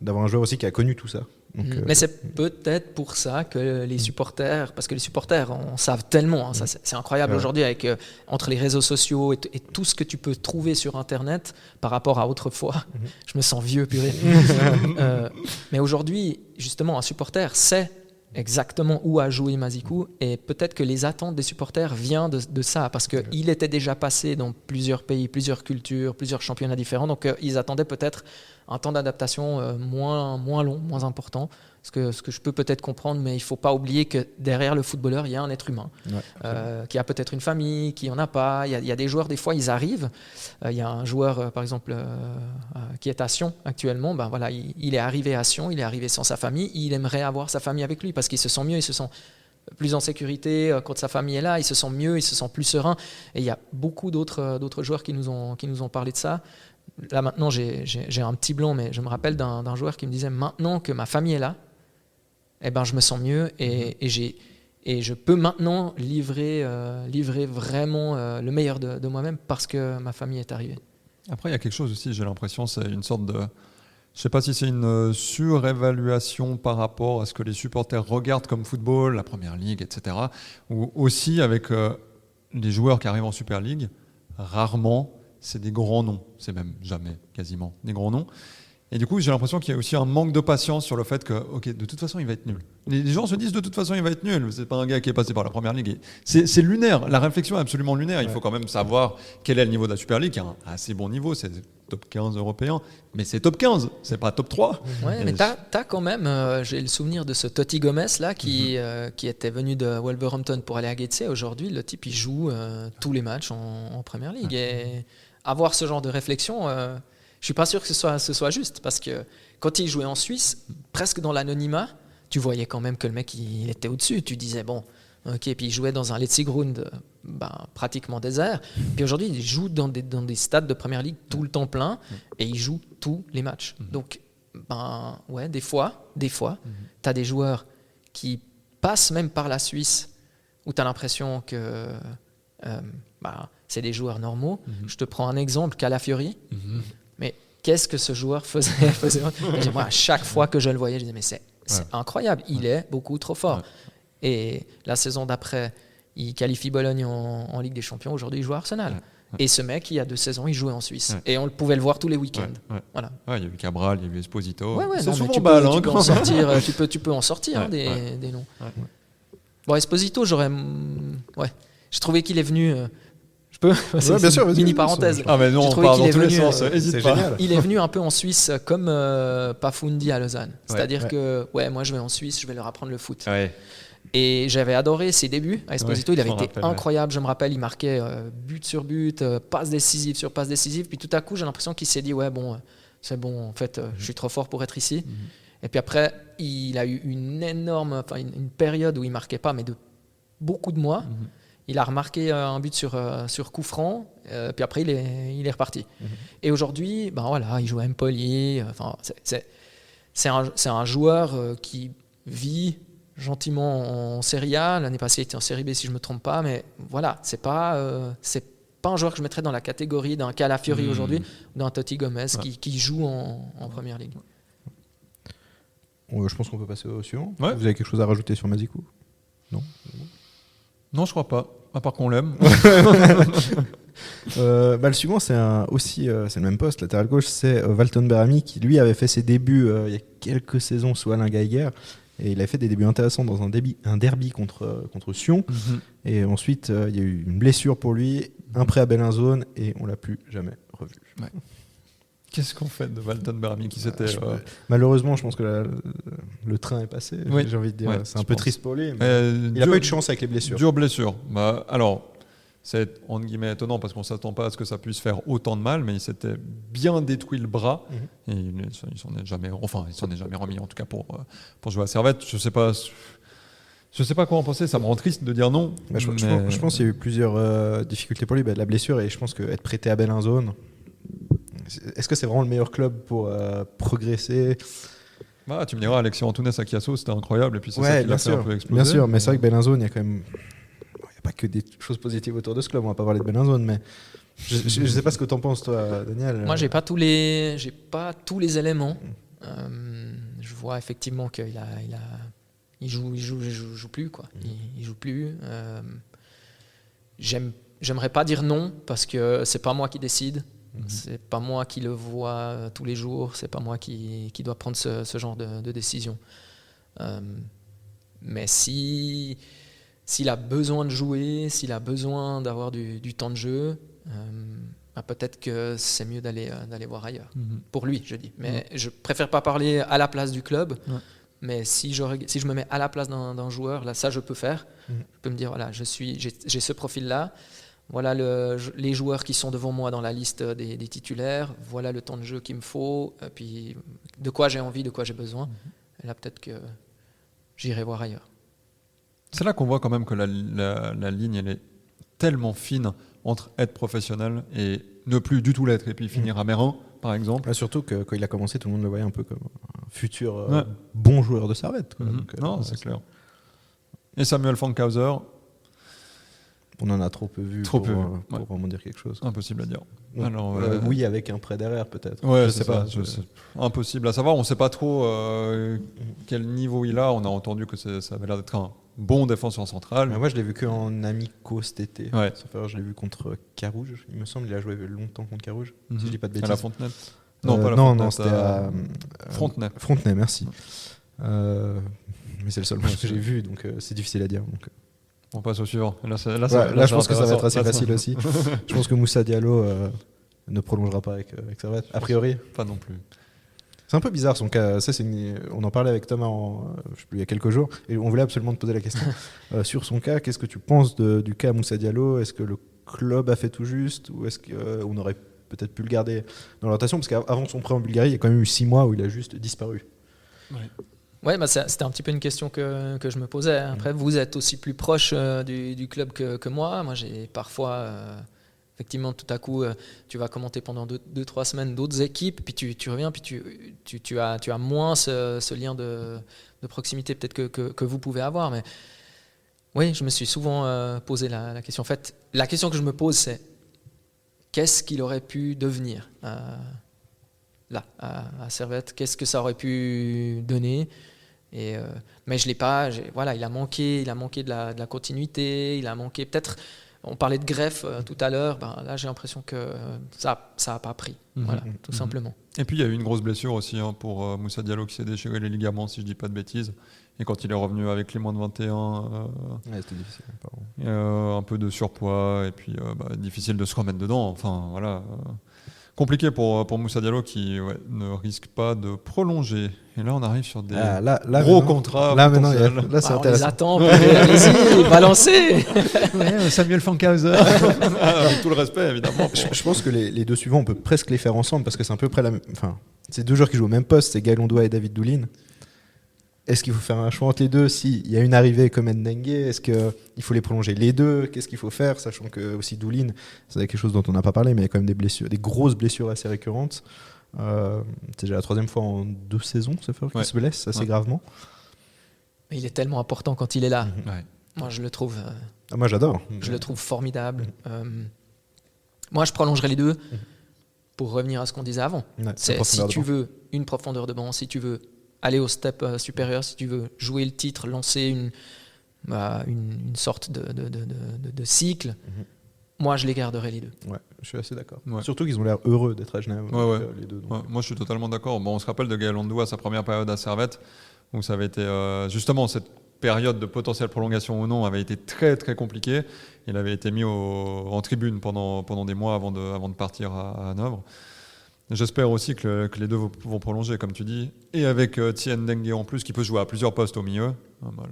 d'avoir un joueur aussi qui a connu tout ça. Donc, mais c'est peut-être pour ça que les supporters, parce que les supporters en savent tellement, hein, ça, c'est incroyable aujourd'hui avec entre les réseaux sociaux et tout ce que tu peux trouver sur Internet par rapport à autrefois. Je me sens vieux, purée. Mais aujourd'hui, justement, un supporter sait exactement où a joué Mazikou et peut-être que les attentes des supporters viennent de ça parce qu'il était déjà passé dans plusieurs pays, plusieurs cultures, plusieurs championnats différents, donc ils attendaient peut-être un temps d'adaptation moins long, moins important, ce que je peux peut-être comprendre, mais il ne faut pas oublier que derrière le footballeur, il y a un être humain qui a peut-être une famille, qui n'en a pas. Il y a des joueurs, des fois, ils arrivent. Il y a un joueur, par exemple, qui est à Sion actuellement. Voilà, il est arrivé à Sion, il est arrivé sans sa famille. Il aimerait avoir sa famille avec lui parce qu'il se sent mieux, il se sent plus en sécurité quand sa famille est là, il se sent mieux, il se sent plus serein. Et il y a beaucoup d'autres joueurs qui nous ont parlé de ça. Là maintenant j'ai un petit blanc, mais je me rappelle d'un joueur qui me disait maintenant que ma famille est là, je me sens mieux et je peux maintenant livrer vraiment le meilleur de moi-même parce que ma famille est arrivée. Après il y a quelque chose aussi, j'ai l'impression, c'est une sorte de... Je ne sais pas si c'est une surévaluation par rapport à ce que les supporters regardent comme football, la Première Ligue, etc. Ou aussi avec les joueurs qui arrivent en Super League, rarement c'est des grands noms, c'est même jamais quasiment des grands noms. Et du coup, j'ai l'impression qu'il y a aussi un manque de patience sur le fait que, ok, de toute façon, il va être nul. Les gens se disent de toute façon, il va être nul. C'est pas un gars qui est passé par la Première Ligue. C'est lunaire. La réflexion est absolument lunaire. Il faut quand même savoir quel est le niveau de la Super League, qui a un assez bon niveau. C'est top 15 européen, mais c'est top 15, c'est pas top 3. Ouais, mais t'as quand même, j'ai le souvenir de ce Totti Gomez là qui était venu de Wolverhampton pour aller à Getse. Aujourd'hui, le type il joue tous les matchs en Première Ligue. Et avoir ce genre de réflexion, je suis pas sûr que ce soit juste, parce que quand il jouait en Suisse, presque dans l'anonymat, tu voyais quand même que le mec il était au-dessus. Tu disais bon, ok, puis il jouait dans un Letzigrund pratiquement désert. Puis aujourd'hui, il joue dans des stades de Première Ligue tout le temps plein et il joue tous les matchs. Donc, ouais, des fois, tu as des joueurs qui passent même par la Suisse où tu as l'impression que c'est des joueurs normaux. Je te prends un exemple, Calafiori. Mais qu'est-ce que ce joueur faisait moi, à chaque fois que je le voyais, je disais mais c'est incroyable, il est beaucoup trop fort. Et la saison d'après, il qualifie Bologne en Ligue des Champions. Aujourd'hui, il joue à Arsenal. Et ce mec, il y a 2 saisons, il jouait en Suisse. Et on pouvait le voir tous les week-ends. Voilà. Il y a eu Cabral, il y a eu Esposito. C'est souvent tu peux en sortir des noms. Bon, Esposito, j'ai trouvé qu'il est venu... peux. Ouais, bien sûr, vas-y, Mini vas-y, parenthèse. Ah, mais non, J'ai on trouvé part qu'il dans est tous les venu, sens. C'est Hésite pas. génial. Il est venu un peu en Suisse comme Pafundi à Lausanne. C'est-à-dire ouais. que, moi je vais en Suisse, je vais leur apprendre le foot. Ouais. Et j'avais adoré ses débuts à Esposito. Ouais, Il avait je m'en été rappelle, incroyable. Je me rappelle, il marquait but sur but, passe décisive sur passe décisive. Puis tout à coup, j'ai l'impression qu'il s'est dit ouais, bon, c'est bon, en fait, je suis trop fort pour être ici. Et puis après, il a eu une période où il marquait pas, mais de beaucoup de mois. Il a remarqué un but sur coup franc, puis après il est reparti. Et aujourd'hui, ben voilà, il joue à Empoli. Enfin, c'est un joueur qui vit gentiment en Serie A. L'année passée, il était en Serie B si je me trompe pas, mais voilà, c'est pas un joueur que je mettrais dans la catégorie d'un Calafiori aujourd'hui, ou d'un Totti Gomez qui joue en Première Ligue. Je pense qu'on peut passer au suivant. Ouais. Vous avez quelque chose à rajouter sur Mazikou? Non. Non, je crois pas. À part qu'on l'aime. Le suivant, c'est le même poste, latéral gauche, c'est Walton Berami qui lui avait fait ses débuts il y a quelques saisons sous Alain Geiger. Et il a fait des débuts intéressants dans un derby contre Sion. Et ensuite, il y a eu une blessure pour lui, un prêt à Bellinzone, et on l'a plus jamais revu. Ouais. Qu'est-ce qu'on fait de Walton Berami qui s'était... Malheureusement, je pense que le train est passé, Oui. j'ai envie de dire. Ouais, c'est un je peu pense. triste pour lui. Mais il n'a pas eu de chance avec les blessures. Dure blessure. Bah, alors, c'est entre guillemets étonnant parce qu'on ne s'attend pas à ce que ça puisse faire autant de mal, mais il s'était bien détruit le bras et il s'en est jamais remis, en tout cas pour jouer à Servette. Je sais pas quoi en penser, ça me rend triste de dire non. Bah, je pense qu'il y a eu plusieurs difficultés pour lui. La blessure, et je pense qu'être prêté à Bellinzone, est-ce que c'est vraiment le meilleur club pour progresser? Bah, tu me diras, Alexis Antunes à Chiasso, c'était incroyable, et puis c'est ça Ouais, qui l'a fait un peu exploser. bien sûr, mais c'est vrai que Bellinzone, il y a quand même... Il n'y a pas que des choses positives autour de ce club, on va pas parler de Bellinzone, mais je ne sais pas ce que tu en penses, toi, Daniel. Moi, j'ai pas tous les éléments. Je vois effectivement qu'il il joue plus, quoi. Il joue plus. J'aimerais pas dire non parce que c'est pas moi qui décide. C'est pas moi qui le vois tous les jours. C'est pas moi qui doit prendre ce genre de décision. Mais s'il a besoin de jouer, s'il a besoin d'avoir du temps de jeu, peut-être que c'est mieux d'aller voir ailleurs. Pour lui, je dis. Mais je préfère pas parler à la place du club. Mais si je me mets à la place d'un joueur, là, ça je peux faire. Je peux me dire, voilà, j'ai ce profil-là. Voilà les joueurs qui sont devant moi dans la liste des titulaires. Voilà le temps de jeu qu'il me faut. Et puis de quoi j'ai envie, de quoi j'ai besoin. Et là, peut-être que j'irai voir ailleurs. C'est là qu'on voit quand même que la ligne, elle est tellement fine entre être professionnel et ne plus du tout l'être, et puis finir à Mérin, par exemple. Surtout que quand il a commencé, tout le monde le voyait un peu comme un futur bon joueur de Servette. Non, c'est clair. Et Samuel Fankhauser, on en a trop peu vu pour vraiment dire quelque chose. impossible à dire. Donc, Alors, oui, avec un prêt derrière peut-être. Ouais, je sais pas. Impossible à savoir. On ne sait pas trop quel niveau il a. On a entendu que ça avait l'air d'être un bon défenseur central. Mais moi, je l'ai vu qu'en amico cet été. Ouais. Je l'ai vu contre Carouge. Il me semble qu'il a joué longtemps contre Carouge. Si je dis pas de bêtises. À la Fontenay. Non, pas la non, Fontenay. non, c'était à Frontenay. Frontenay, merci. Mais c'est le seul match que j'ai vu, donc c'est difficile à dire. Donc. On passe au suivant. Là, je pense que ça va être assez facile aussi. Je pense que Moussa Diallo ne prolongera pas avec Servette, a priori. Pas non plus. C'est un peu bizarre son cas. On en parlait avec Thomas je sais plus, il y a quelques jours, et on voulait absolument te poser la question. Sur son cas, qu'est-ce que tu penses du cas Moussa Diallo? Est-ce que le club a fait tout juste, ou est-ce qu'on aurait peut-être pu le garder dans la rotation? Parce qu'avant son prêt en Bulgarie, il y a quand même eu 6 mois où il a juste disparu. Ouais, c'était un petit peu une question que je me posais. Après, vous êtes aussi plus proche du club que moi. Moi, j'ai parfois, effectivement, tout à coup, tu vas commenter pendant 2-3 semaines d'autres équipes, puis tu reviens, puis tu as moins ce lien de proximité peut-être que vous pouvez avoir. Mais oui, je me suis souvent posé la question. En fait, la question que je me pose, c'est qu'est-ce qu'il aurait pu devenir là, à Servette? Qu'est-ce que ça aurait pu donner? Mais je l'ai pas. Il a manqué de la continuité. Il a manqué peut-être On parlait de greffe tout à l'heure. Là, j'ai l'impression que ça a pas pris. Voilà, tout simplement. Et puis il y a eu une grosse blessure aussi pour Moussa Diallo qui s'est déchiré les ligaments, si je dis pas de bêtises. Et quand il est revenu avec les moins de 21, c'était difficile. Pardon. un peu de surpoids et puis difficile de se remettre dedans. Enfin voilà, compliqué pour Moussa Diallo qui ne risque pas de prolonger. Et là on arrive sur des gros contrats. Là maintenant, Là, c'est on les intéressant. attend. Allez-y, balancez. Samuel Fankhauser. Avec tout le respect évidemment. Je pense que les deux suivants, on peut presque les faire ensemble parce que c'est à peu près la même. Enfin, c'est deux joueurs qui jouent au même poste, c'est Gaël Ondoa et David Doulin. Est-ce qu'il faut faire un choix entre les deux? S'il y a une arrivée comme Ndengue, est-ce qu'il faut les prolonger les deux? Qu'est-ce qu'il faut faire? Sachant que aussi Doulin, c'est quelque chose dont on n'a pas parlé, mais il y a quand même des blessures, des grosses blessures assez récurrentes. C'est déjà la 3e fois en 2 saisons, ça fait qu'il se blesse assez gravement. Mais il est tellement important quand il est là. Ouais. Moi, je le trouve. Moi, j'adore. Je le trouve formidable. Moi, je prolongerai les deux pour revenir à ce qu'on disait avant. Ouais, Si tu veux une profondeur de banc, si tu veux aller au step supérieur, si tu veux jouer le titre, lancer une sorte de cycle, moi, je les garderai les deux. Ouais, je suis assez d'accord. Ouais. Surtout qu'ils ont l'air heureux d'être à Genève, les deux. Donc. Ouais, moi, je suis totalement d'accord. Bon, on se rappelle de Gaël Ondoa, sa première période à Servette, où ça avait été justement cette période de potentielle prolongation ou non avait été très très compliquée. Il avait été mis en tribune pendant des mois avant de partir à Hanovre. J'espère aussi que les deux vont prolonger, comme tu dis, et avec Tien Dengue en plus, qui peut jouer à plusieurs postes au milieu.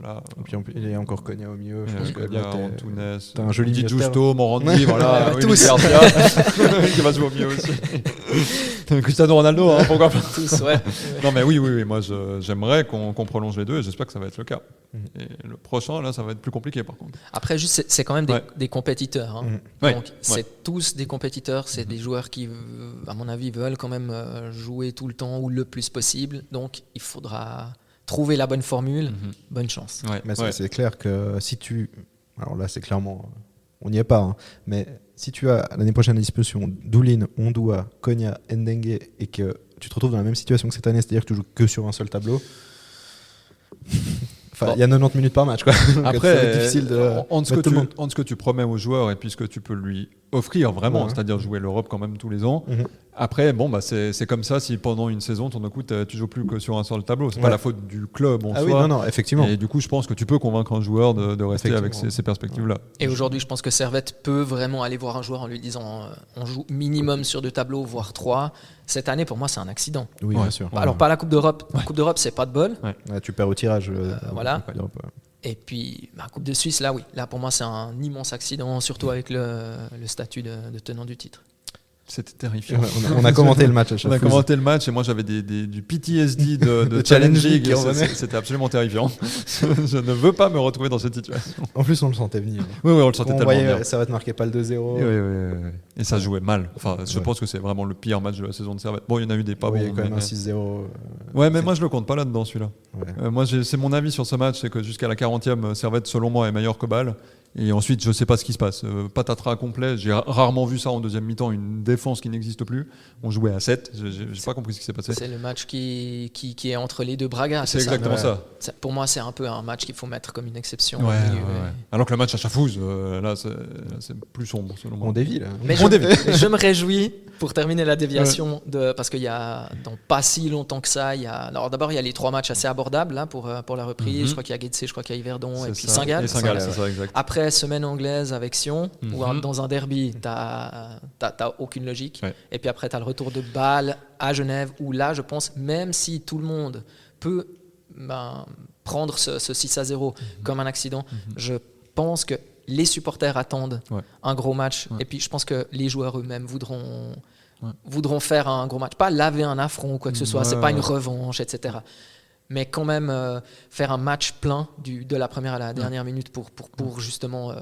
Là, et puis il y a encore Konya au milieu. Je pense que Konya, Antunes, t'as un joli Di milieu de Giusto, Morandi, voilà, tous. qui va jouer au milieu aussi. Cristiano Ronaldo, pourquoi pas. Tous, ouais. Non mais oui, moi j'aimerais qu'on prolonge les deux et j'espère que ça va être le cas. Et le prochain, là, ça va être plus compliqué par contre. Après, juste, c'est quand même des compétiteurs. Hein. Donc, c'est tous des compétiteurs, c'est des joueurs qui, à mon avis, veulent quand même jouer tout le temps ou le plus possible. Donc, il faudra trouver la bonne formule. Bonne chance. Mais c'est clair que si tu... Alors là, c'est clairement... On n'y est pas, mais si tu as l'année prochaine à disposition Doulin, Ondoa, Konya, Ndengue et que tu te retrouves dans la même situation que cette année, c'est-à-dire que tu joues que sur un seul tableau... Enfin, il y a 90 minutes par match, quoi. Après, c'est difficile de entre ce que tu promets aux joueurs et puis ce que tu peux lui offrir vraiment, c'est-à-dire jouer l'Europe quand même tous les ans. Après, c'est comme ça si pendant une saison, ton coup, tu joues plus que sur un seul tableau. C'est pas la faute du club en soi. Oui, non, effectivement. Et du coup, je pense que tu peux convaincre un joueur de rester avec ces perspectives-là. Et aujourd'hui, je pense que Servette peut vraiment aller voir un joueur en lui disant on joue minimum sur 2 tableaux, voire 3. Cette année, pour moi, c'est un accident. Oui, bien sûr. Alors, pas la Coupe d'Europe. La Coupe d'Europe, c'est pas de bol. Tu perds au tirage. Voilà. Et puis, la Coupe de Suisse, là, oui. Là, pour moi, c'est un immense accident, surtout avec le statut de tenant du titre. C'était terrifiant. On a commenté le match à chaque fois. On a commenté le match et moi j'avais du PTSD de challenging. C'était absolument terrifiant. Je ne veux pas me retrouver dans cette situation. En plus, on le sentait venir. Oui, on le sentait tellement bien. Ça va te marquer pas le 2-0. Oui. Et ça jouait mal. Enfin, je pense que c'est vraiment le pire match de la saison de Servette. Bon, il y en a eu des pas bons. Il y a quand même un 6-0. Ouais, mais moi je le compte pas là-dedans celui-là. Moi, c'est mon avis sur ce match, c'est que jusqu'à la 40e, Servette, selon moi, est meilleur que Bâle. Et ensuite, je ne sais pas ce qui se passe. Patatras complet. J'ai rarement vu ça en deuxième mi-temps, une défense qui n'existe plus. On jouait à 7. Je n'ai pas compris ce qui s'est passé. C'est le match qui est entre les deux Braga. C'est exactement ça. Pour moi, c'est un peu un match qu'il faut mettre comme une exception. Alors que le match à Chafouz, là, c'est plus sombre, selon moi. On dévie, là. Mais je me réjouis, pour terminer la déviation, parce qu'il y a, dans pas si longtemps que ça, alors d'abord, il y a les 3 matchs assez abordables là, pour la reprise. Je crois qu'il y a Guetze, je crois qu'il y a Yverdon et puis Saint-Gall. Saint-Gall, c'est ça, exact. Après, semaine anglaise avec Sion, où dans un derby, t'as aucune logique. Et puis après, t'as le retour de Bâle à Genève, où là, je pense, même si tout le monde peut prendre ce 6-0 comme un accident, je pense que les supporters attendent un gros match. Et puis, je pense que les joueurs eux-mêmes voudront faire un gros match. Pas laver un affront ou quoi que ce soit, c'est pas une revanche, etc. Mais quand même faire un match plein de la première à la dernière minute pour justement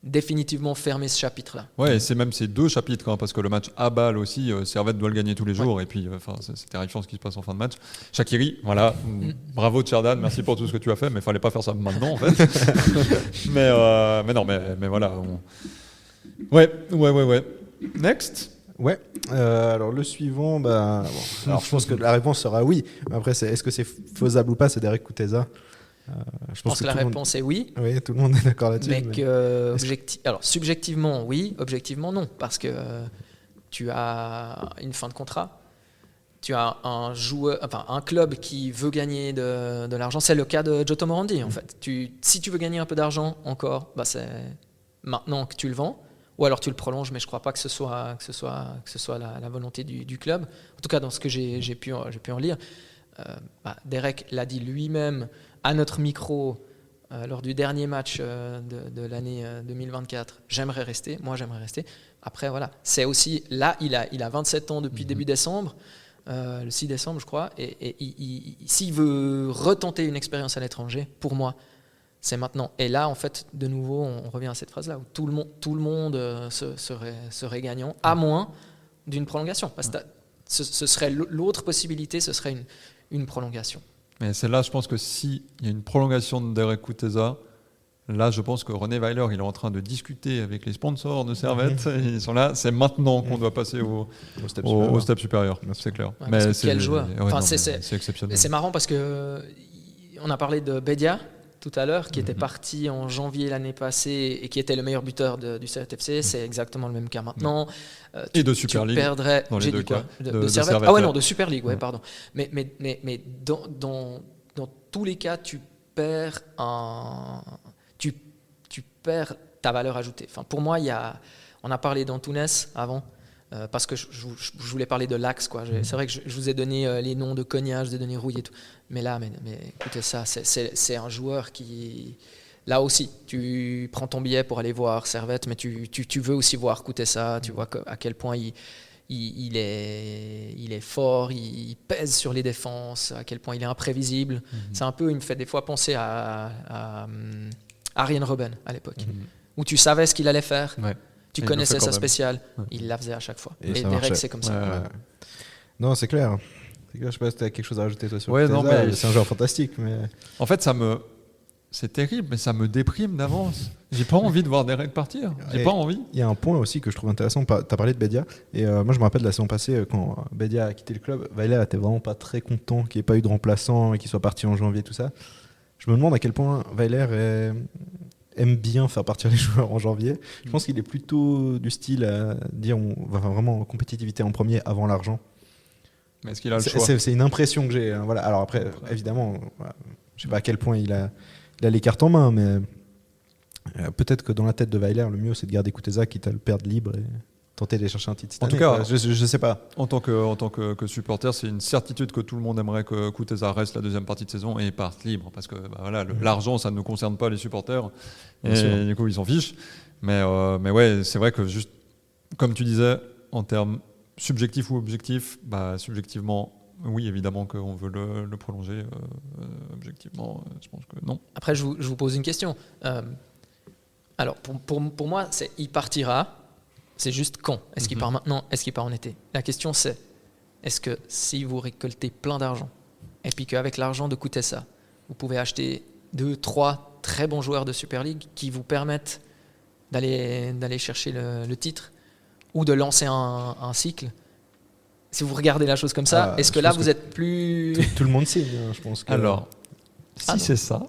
définitivement fermer ce chapitre-là. Ouais, et c'est même ces 2 chapitres, parce que le match à Bâle aussi, Servette doit le gagner tous les jours, et puis c'est terrifiant ce qui se passe en fin de match. Shaqiri, voilà, bravo Tcherdan, merci pour tout ce que tu as fait, mais il fallait pas faire ça maintenant en fait. mais voilà. Ouais. Next. Ouais. Alors le suivant, alors je pense que la réponse sera oui. Après, est-ce que c'est faisable ou pas? C'est Derek Kuteza. Je pense que la réponse est oui. Oui, tout le monde est d'accord là-dessus. Mais que alors subjectivement oui, objectivement non, parce que tu as une fin de contrat, tu as un club qui veut gagner de l'argent. C'est le cas de Giotto Morandi en fait. Si tu veux gagner un peu d'argent encore, c'est maintenant que tu le vends, ou alors tu le prolonges, mais je ne crois pas que ce soit la volonté du club. En tout cas, dans ce que j'ai pu en lire, Derek l'a dit lui-même à notre micro lors du dernier match de l'année 2024. J'aimerais rester. Après, voilà, c'est aussi là, il a 27 ans depuis début décembre. Le 6 décembre, je crois, et s'il veut retenter une expérience à l'étranger, pour moi, c'est maintenant. Et là, en fait, de nouveau, on revient à cette phrase-là, où tout le monde serait gagnant, à moins d'une prolongation. Parce que ce serait l'autre possibilité, ce serait une prolongation. Mais c'est là, je pense que s'il y a une prolongation de Derek Kuteza, là, je pense que René Weiler, il est en train de discuter avec les sponsors de Servette. Ils sont là. C'est maintenant qu'on doit passer au step supérieur. C'est clair. Ouais, mais quel joueur. C'est exceptionnel. C'est marrant parce que on a parlé de Bedia tout à l'heure, qui était parti en janvier l'année passée et qui était le meilleur buteur du Servette FC. C'est exactement le même cas maintenant. Et de Super League. Tu perdrais. Dans les deux cas. De Servette. Ah ouais, non, de Super League, pardon. Mais dans tous les cas, tu perds tu perds ta valeur ajoutée. Enfin, pour moi, on a parlé d'Antunes avant, parce que je voulais parler de l'axe. C'est vrai que je vous ai donné les noms de Cognac, je vous ai donné Rouille et tout. Mais là, mais écoutez ça, c'est un joueur qui... Là aussi, tu prends ton billet pour aller voir Servette, mais tu veux aussi voir Kuteza, tu vois à quel point il est fort, il pèse sur les défenses, à quel point il est imprévisible. C'est un peu, il me fait des fois penser à Arjen Robben à l'époque, où tu savais ce qu'il allait faire, tu connaissais sa spéciale, il la faisait à chaque fois. Et Derek, c'est comme ça. Ouais. Non, c'est clair. Je sais pas si tu as quelque chose à rajouter toi sur Kuteza, mais c'est un joueur fantastique. Mais... En fait, c'est terrible, mais ça me déprime d'avance. J'ai pas envie de voir Derek partir. J'ai pas envie. Il y a un point aussi que je trouve intéressant. Tu as parlé de Bedia. Et moi, je me rappelle de la saison passée, quand Bedia a quitté le club, Weiler était vraiment pas très content qu'il n'y ait pas eu de remplaçant et qu'il soit parti en janvier, tout ça. Je me demande à quel point Weiler aime bien faire partir les joueurs en janvier. Je pense qu'il est plutôt du style à dire on va vraiment compétitivité en premier avant l'argent. Mais est-ce qu'il a le choix ? C'est une impression que j'ai. Voilà. Alors après, évidemment, je sais pas à quel point il a les cartes en main, mais peut-être que dans la tête de Weiler, le mieux c'est de garder Kuteza quitte à le perdre libre et tenter d'aller chercher un titre. En tout cas, je sais pas. En tant que supporter, c'est une certitude que tout le monde aimerait que Kuteza reste la deuxième partie de saison et parte libre, parce que l'argent, ça ne concerne pas les supporters, et du coup ils s'en fichent. Mais ouais, c'est vrai que juste comme tu disais, en termes subjectifs ou objectifs, subjectivement. Oui, évidemment qu'on veut le prolonger. Objectivement, je pense que non. Après, je vous pose une question. Alors, pour moi, il partira. C'est juste quand ? Est-ce qu'il part maintenant ? Est-ce qu'il part en été ? La question, c'est est-ce que si vous récoltez plein d'argent, et puis qu'avec l'argent de Kuteza, vous pouvez acheter 2-3 très bons joueurs de Super League qui vous permettent d'aller chercher le titre ou de lancer un cycle ? Si vous regardez la chose comme ça, est-ce que là vous êtes plus... Tout le monde signe, je pense. Alors, c'est ça.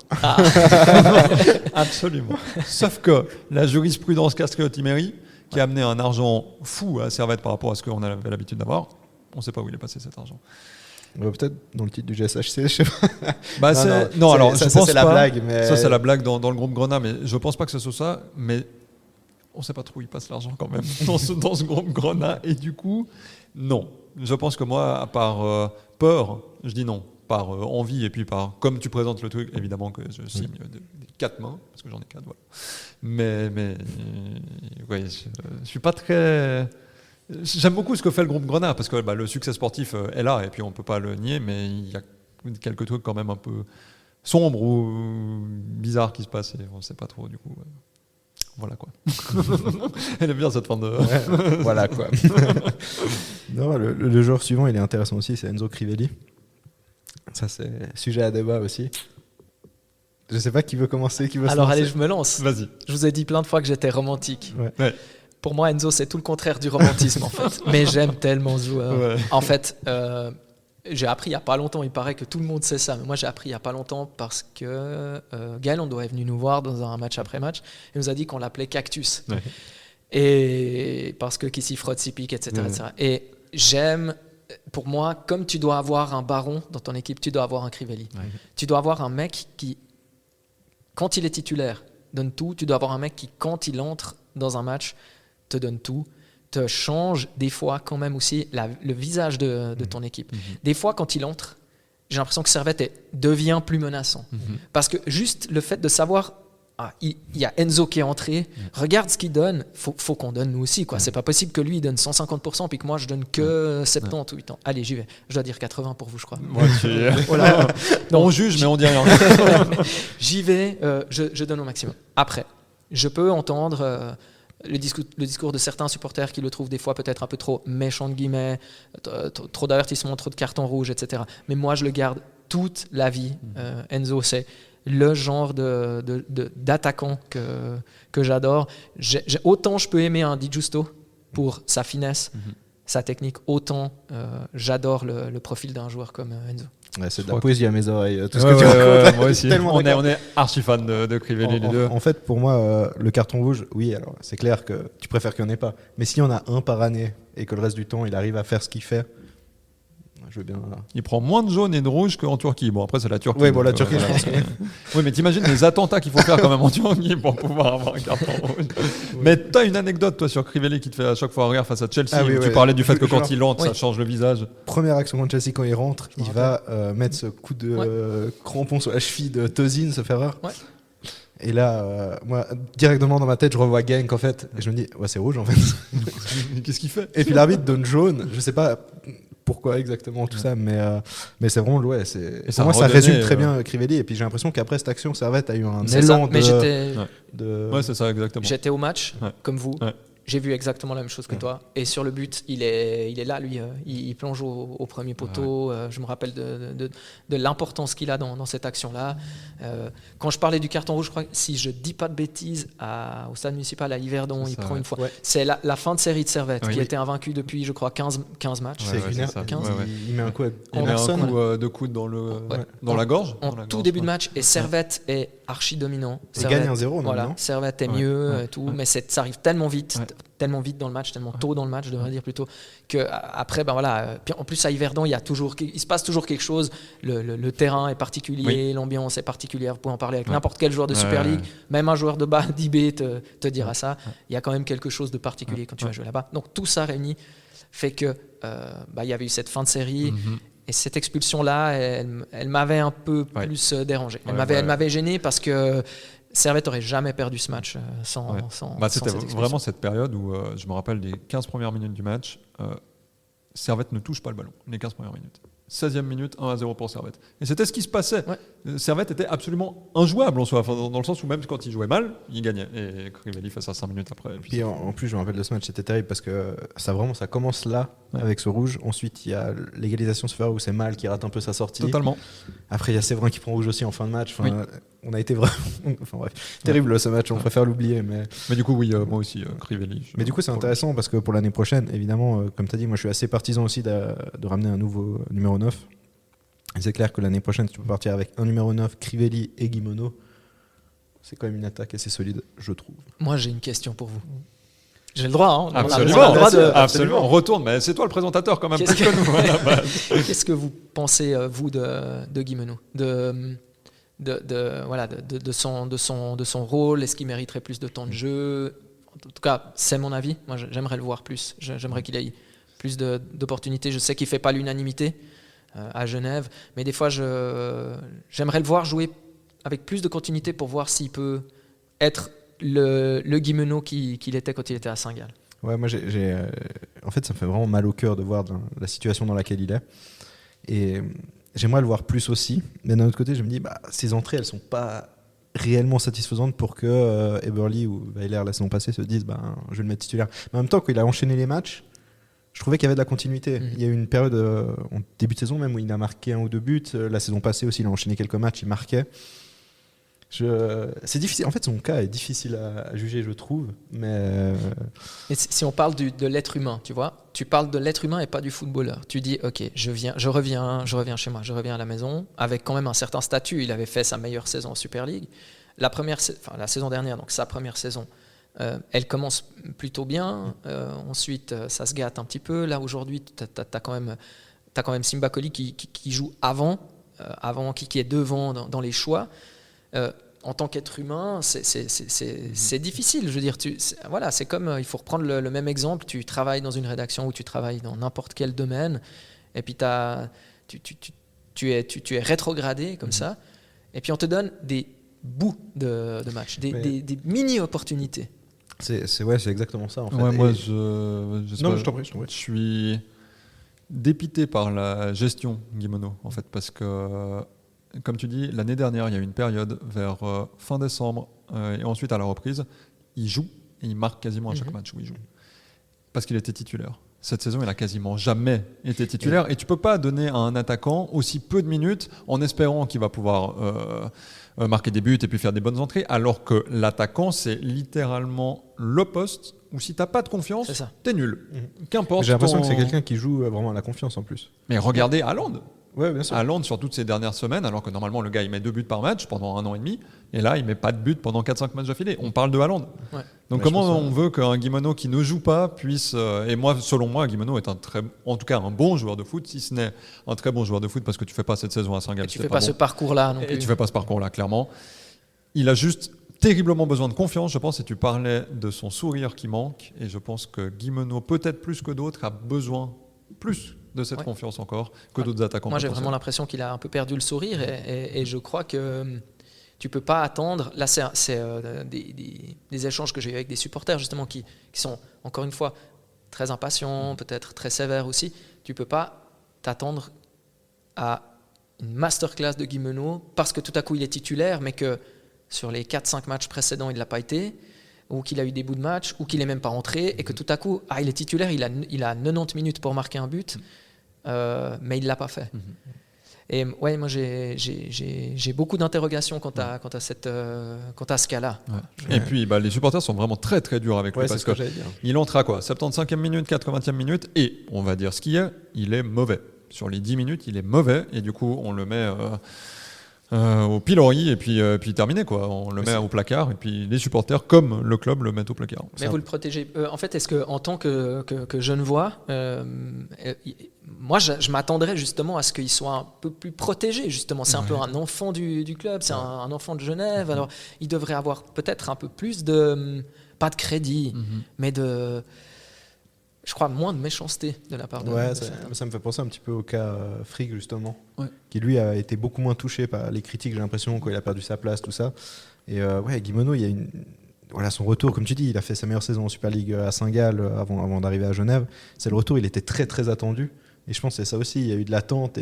Absolument. Sauf que la jurisprudence Castriotti-Méry, qui a amené un argent fou à Servette par rapport à ce qu'on avait l'habitude d'avoir, on ne sait pas où il est passé cet argent. Peut-être dans le titre du GSHC, je sais pas. Alors, je pense c'est pas. La blague. Mais... Ça, c'est la blague dans le groupe Grenat, mais je ne pense pas que ce soit ça. Mais on ne sait pas trop où il passe l'argent quand même dans ce groupe Grenat. Et du coup, non. Je pense que moi, par peur, je dis non. Par envie et puis comme tu présentes le truc, évidemment que je signe des 4 mains, parce que j'en ai 4, voilà. Mais ouais, je suis pas très... J'aime beaucoup ce que fait le groupe Grenat, parce que le succès sportif est là, et puis on peut pas le nier, mais il y a quelques trucs quand même un peu sombres ou bizarres qui se passent, et on sait pas trop, du coup... Voilà quoi. Elle est bien cette fin de... voilà quoi. Non, le joueur suivant, il est intéressant aussi, c'est Enzo Crivelli. Ça, c'est sujet à débat aussi. Je sais pas qui veut commencer, qui veut Alors se lancer. allez, je me lance. Vas-y. Je vous ai dit plein de fois que j'étais romantique. Ouais. Pour moi, Enzo, c'est tout le contraire du romantisme en fait. Mais j'aime tellement ce joueur. Ouais. En fait, j'ai appris il n'y a pas longtemps, il paraît que tout le monde sait ça, mais moi j'ai appris il n'y a pas longtemps parce que Gaël Ondoa est venu nous voir dans un match après match et nous a dit qu'on l'appelait Cactus. Ouais. Et parce que qui s'y frotte s'y pique, etc., etc. Et j'aime, pour moi, comme tu dois avoir un baron dans ton équipe, tu dois avoir un Crivelli. Ouais. Tu dois avoir un mec qui, quand il est titulaire, donne tout. Tu dois avoir un mec qui, quand il entre dans un match, te donne tout, te change des fois quand même aussi le visage de ton équipe. Des fois, quand il entre, j'ai l'impression que Servette devient plus menaçant. Parce que juste le fait de savoir, il y a Enzo qui est entré, regarde ce qu'il donne, faut qu'on donne nous aussi, quoi. C'est pas possible que lui il donne 150% puis que moi je donne que 70 ou 80. Allez, j'y vais. Je dois dire 80 pour vous, je crois. Moi, Voilà. Non, on juge, mais on dit rien. J'y vais, je donne au maximum. Après, je peux entendre le discours de certains supporters qui le trouvent des fois peut-être un peu trop méchant de guillemets, trop d'avertissements, trop de cartons rouges, etc. Mais moi, je le garde toute la vie. Enzo, c'est le genre d'attaquant que j'adore. Autant je peux aimer un Di Giusto pour sa finesse, sa technique, autant j'adore le profil d'un joueur comme Enzo. Ouais, c'est de la poésie à mes oreilles. Tout ce Ouais, que tu racontes. moi aussi. Tellement On d'accord. est archi fan de Crivelli, les deux. En fait, pour moi, le carton rouge, oui, alors c'est clair que tu préfères qu'il n'y en ait pas. Mais s'il y en a un par année et que le reste du temps, il arrive à faire ce qu'il fait, je veux bien. Il prend moins de jaune et de rouge qu'en Turquie. Bon, après, c'est la Turquie. Oui, bon, la donc, Turquie, je pense que. Oui, mais t'imagines les attentats qu'il faut faire quand même en Turquie pour pouvoir avoir un carton rouge. Mais t'as une anecdote, toi, sur Crivelli qui te fait à chaque fois rire face à Chelsea. Ah oui, où tu ouais. parlais du fait que quand Genre, il entre, oui. ça change le visage. Première action contre Chelsea, quand il rentre, il va mettre ce coup de crampon sur la cheville de Tozin, ce ferreur. Ouais. Et là, moi, directement dans ma tête, je revois Genk en fait. Et je me dis, ouais, c'est rouge en fait. Qu'est-ce qu'il fait? Et puis l'arbitre donne jaune. Je sais pas pourquoi exactement tout ça, mais c'est vraiment, ouais, Et pour moi, ça redonnait, résume très bien Crivelli. Et puis j'ai l'impression qu'après cette action, Servette a eu un C'est ça. élan Mais Ouais, c'est ça, exactement. j'étais au match, Ouais. comme vous. Ouais. J'ai vu exactement la même chose que toi. Et sur le but, il est là, lui. Il plonge au premier poteau. Je me rappelle de l'importance qu'il a dans cette action-là. Quand je parlais du carton rouge, je crois que si je dis pas de bêtises, au stade municipal à Yverdon, C'est il ça, prend ouais. une fois. Ouais. C'est la fin de série de Servette Oui. qui était invaincue depuis, je crois, 15 matchs. C'est ouais, lunaire. c'est ça. 15. Ouais, ouais. Il met un coup à Il met un Emerson. coup de coude dans Ouais. la gorge. En Dans la tout gorge, début de ouais. match, et Servette est archi dominant. Il gagne 1-0, non? Servette est Ouais, mieux, ouais, et tout, ouais. mais ça arrive tellement vite, Ouais. tellement vite dans le match, tellement tôt dans le match, je devrais dire plutôt, que après, ben voilà. Puis en plus à Yverdon, il se passe toujours quelque chose. Le terrain est particulier, Oui. l'ambiance est particulière. Vous pouvez en parler avec Ouais. n'importe quel joueur de Ouais, Super ouais, League, ouais. même un joueur de bas d'IB te dira ça. Il y a quand même quelque chose de particulier quand tu vas jouer là-bas. Donc tout ça réuni fait que il y avait eu cette fin de série. Et cette expulsion-là, elle m'avait un peu Ouais. plus dérangé. Elle Ouais, elle m'avait gêné parce que Servette n'aurait jamais perdu ce match sans, Ouais. sans, Bah, sans c'était cette expulsion. vraiment cette période où je me rappelle des 15 premières minutes du match. Servette ne touche pas le ballon, les 15 premières minutes. 16e minute, 1-0 pour Servette. Et c'était ce qui se passait. Ouais. Servette était absolument injouable en soi, enfin, dans le sens où même quand il jouait mal, il gagnait. Et Crivelli fait ça 5 minutes après. Et puis Puis en plus, je me rappelle de ce match, c'était terrible parce que ça commence là, Ouais. avec ce rouge. Ensuite, il y a l'égalisation se fait où c'est Mal qui rate un peu sa sortie. totalement. Après, il y a Séverin qui prend rouge aussi en fin de match. Enfin, Oui. On a été vraiment. Enfin bref, terrible ce match, on préfère l'oublier. Mais du coup, oui, moi aussi, Crivelli. Mais du coup, c'est intéressant parce que pour l'année prochaine, évidemment, comme tu as dit, moi je suis assez partisan aussi de ramener un nouveau numéro 9. Et c'est clair que l'année prochaine, si tu peux partir avec un numéro 9, Crivelli et Guimeno, c'est quand même une attaque assez solide, je trouve. Moi, j'ai une question pour vous. J'ai le droit, hein. Absolument, On a le droit de- absolument. On retourne, mais c'est toi le présentateur quand même, Qu'est-ce plus que nous à la base. Qu'est-ce que vous pensez, vous, de Guimeno, de son rôle? Est-ce qu'il mériterait plus de temps de jeu? En tout cas, c'est mon avis. Moi, j'aimerais le voir plus. J'aimerais qu'il ait plus d'opportunités. Je sais qu'il ne fait pas l'unanimité à Genève, mais des fois, j'aimerais le voir jouer avec plus de continuité pour voir s'il peut être le Guimeno qu'il était quand il était à Saint-Gall. Ouais, moi, en fait, ça me fait vraiment mal au cœur de voir la situation dans laquelle il est. Et j'aimerais le voir plus aussi. Mais d'un autre côté, je me dis, ces entrées, elles sont pas réellement satisfaisantes pour que Eberly ou Weiler, la saison passée, se disent, je vais le mettre titulaire. Mais en même temps, quand il a enchaîné les matchs, je trouvais qu'il y avait de la continuité. Il y a eu une période, en début de saison même, où il a marqué 1 ou 2 buts. La saison passée aussi, il a enchaîné quelques matchs, il marquait. C'est difficile. En fait, son cas est difficile à juger, je trouve. Mais Et si on parle de l'être humain, tu vois, tu parles de l'être humain et pas du footballeur. Tu dis, ok, je reviens chez moi, je reviens à la maison, avec quand même un certain statut. Il avait fait sa meilleure saison en Super League. La saison dernière, donc sa première saison, elle commence plutôt bien. Ensuite, ça se gâte un petit peu. Là, aujourd'hui, tu as quand même Simba Koli qui joue avant, qui est devant dans les choix. En tant qu'être humain, c'est difficile. Je veux dire, c'est comme, il faut reprendre le même exemple. Tu travailles dans une rédaction ou tu travailles dans n'importe quel domaine, et puis tu es rétrogradé comme ça, et puis on te donne des bouts de match, des mini-opportunités. c'est exactement ça, en fait. Ouais, moi, Non, je t'en prie. je suis dépité par la gestion Guimeno, en fait, parce que, comme tu dis, l'année dernière, il y a eu une période vers fin décembre, et ensuite à la reprise, il joue, et il marque quasiment à chaque match où il joue, parce qu'il était titulaire. Cette saison, il a quasiment jamais été titulaire, et tu peux pas donner à un attaquant aussi peu de minutes en espérant qu'il va pouvoir marquer des buts et puis faire des bonnes entrées, alors que l'attaquant, c'est littéralement le poste où si t'as pas de confiance, t'es nul. Qu'importe. J'ai l'impression que c'est quelqu'un qui joue vraiment à la confiance en plus. Mais regardez Haaland. Ouais, bien sûr. Haaland sur toutes ces dernières semaines, alors que normalement le gars il met 2 buts par match pendant 1 an et demi, et là il met pas de but pendant 4-5 matchs d'affilée. On parle de Haaland. Ouais. Donc comment on veut qu'un Guimeno qui ne joue pas puisse... et moi, selon moi, Guimeno est en tout cas un bon joueur de foot, si ce n'est un très bon joueur de foot, parce que tu fais pas cette saison à Saint-Gall. Et tu fais pas ce parcours-là non plus. Et tu fais pas ce parcours-là, clairement. Il a juste terriblement besoin de confiance, je pense, et tu parlais de son sourire qui manque, et je pense que Guimeno, peut-être plus que d'autres, a besoin plus de cette confiance encore que d'autres attaquants. Moi, j'ai vraiment l'impression qu'il a un peu perdu le sourire, et je crois que tu peux pas attendre. Là, c'est des échanges que j'ai eu avec des supporters, justement, qui sont, encore une fois, très impatients, peut-être très sévères aussi. Tu peux pas t'attendre à une masterclass de Guimeno parce que tout à coup, il est titulaire, mais que sur les 4-5 matchs précédents, il ne l'a pas été, ou qu'il a eu des bouts de match, ou qu'il n'est même pas rentré, et que tout à coup, il est titulaire, il a 90 minutes pour marquer un but, mais il ne l'a pas fait. Et ouais, moi j'ai beaucoup d'interrogations quant à ce cas-là. Ouais. Et puis les supporters sont vraiment très très durs avec lui, parce que il entre à quoi, 75e minute, 80e minute, et on va dire ce qu'il y a, il est mauvais. Sur les 10 minutes, il est mauvais, et du coup on le met au pilori, et puis terminé quoi. On le met au placard, et puis les supporters comme le club le mettent au placard. Mais vous le protégez. En fait, est-ce que en tant que Genevois, moi je m'attendrais justement à ce qu'il soit un peu plus protégé. Justement, c'est un peu un enfant du club, c'est un enfant de Genève. Alors il devrait avoir peut-être un peu plus de, pas de crédit, mais de, je crois, moins de méchanceté de la part de... Ouais, ça me fait penser un petit peu au cas Frick, justement, qui lui a été beaucoup moins touché par les critiques, j'ai l'impression, quand il a perdu sa place, tout ça. Et Guimeno, il y a son retour, comme tu dis, il a fait sa meilleure saison en Super League à Saint-Gall avant d'arriver à Genève. C'est le retour, il était très très attendu. Et je pense que c'est ça aussi, il y a eu de l'attente.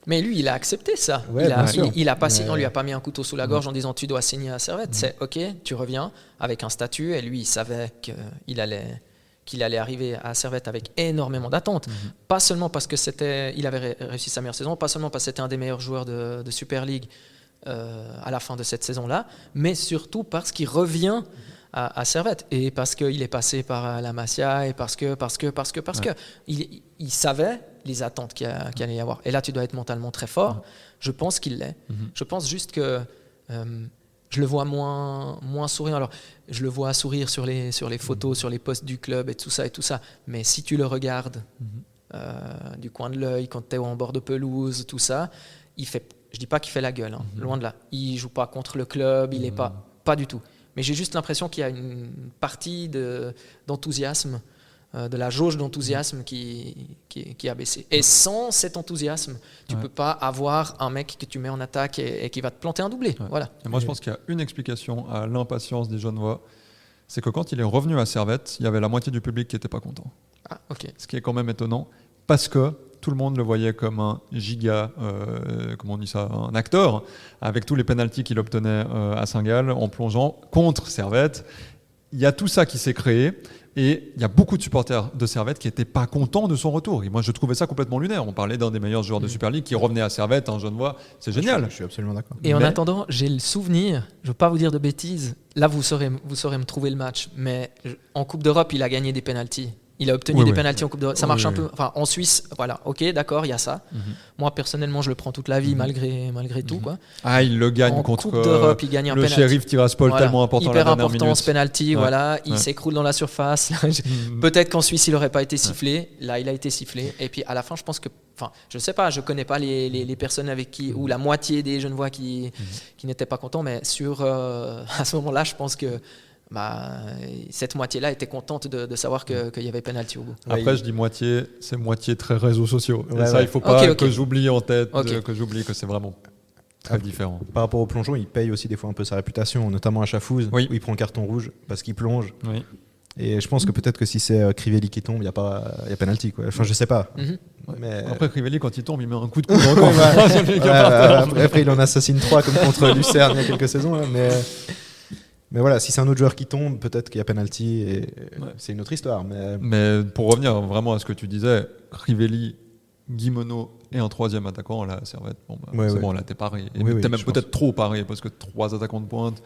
Mais lui, il a accepté ça. Ouais, On lui a pas mis un couteau sous la gorge en disant tu dois signer à Servette. C'est ok, tu reviens avec un statut, et lui, il savait qu'il allait arriver à Servette avec énormément d'attentes. Pas seulement parce que il avait réussi sa meilleure saison, pas seulement parce que c'était un des meilleurs joueurs de Super League à la fin de cette saison-là, mais surtout parce qu'il revient à Servette, et parce qu'il est passé par la Masia, et parce que il savait les attentes qu'il allait y avoir. Et là, tu dois être mentalement très fort. Je pense qu'il l'est. Je pense juste que je le vois moins sourire. Alors, je le vois sourire sur les photos, sur les posts du club et tout ça. Mais si tu le regardes du coin de l'œil, quand tu es en bord de pelouse, tout ça, je dis pas qu'il fait la gueule, loin de là. Il joue pas contre le club, il est pas du tout. Mais j'ai juste l'impression qu'il y a une partie d'enthousiasme, de la jauge d'enthousiasme qui a baissé. Et sans cet enthousiasme, tu peux pas avoir un mec que tu mets en attaque et qui va te planter un doublé. Ouais. Voilà. Et moi, je pense qu'il y a une explication à l'impatience des Genevois, c'est que quand il est revenu à Servette, il y avait la moitié du public qui n'était pas content. Ah, ok. Ce qui est quand même étonnant, parce que tout le monde le voyait comme un giga, comment on dit ça, un acteur, avec tous les pénaltys qu'il obtenait à Saint-Gall en plongeant contre Servette. Il y a tout ça qui s'est créé, Et il y a beaucoup de supporters de Servette qui n'étaient pas contents de son retour. Et moi, je trouvais ça complètement lunaire. On parlait d'un des meilleurs joueurs de Super League qui revenait à Servette, un Genevois. C'est génial. Je suis absolument d'accord. Et en Mais- attendant, j'ai le souvenir, je ne veux pas vous dire de bêtises, là vous saurez me trouver le match, mais en Coupe d'Europe, il a gagné des pénaltys. Il a obtenu Oui, des oui. pénaltys en Coupe d'Europe. Ça Oui, marche un oui. peu. Enfin, en Suisse, voilà, ok, d'accord, il y a ça. Moi, personnellement, je le prends toute la vie, malgré tout. Quoi. Ah, il le gagne En contre Coupe d'Europe, il gagne un le penalty. shérif Tiraspol, Voilà. tellement important Hyper la dernière important minute. ce penalty, Ouais. voilà, il Ouais. s'écroule dans la surface. Peut-être qu'en Suisse il n'aurait pas été sifflé, là il a été sifflé. Et puis à la fin, je pense que, enfin, je sais pas, je connais pas les personnes avec qui, ou la moitié des Genevois qui n'étaient pas contents, mais à ce moment-là, je pense que cette moitié-là était contente de savoir qu'il y avait penalty au bout. Après, je dis moitié, c'est moitié très réseaux sociaux. Et Ouais, ça, ouais. il faut pas Ok. que j'oublie en tête, Ok. que j'oublie que c'est vraiment très différent. Par rapport au plongeon, il paye aussi des fois un peu sa réputation, notamment à Chafouz, Oui. où il prend un carton rouge parce qu'il plonge. Oui. Et je pense que peut-être que si c'est Crivelli qui tombe, il y a penalty, quoi. Enfin, je sais pas. Mhm. Mais Après, Crivelli, quand il tombe, il met un coup de coude encore. après, il en assassine 3 comme contre Lucerne il y a quelques saisons. Là, mais voilà, si c'est un autre joueur qui tombe, peut-être qu'il y a penalty et c'est une autre histoire. Mais pour revenir vraiment à ce que tu disais, Crivelli, Guimeno et un troisième attaquant, là, Servette, Ouais, c'est ouais. bon, là, t'es paré. Et Oui, t'es même je peut-être trop paré, parce que 3 attaquants de pointe,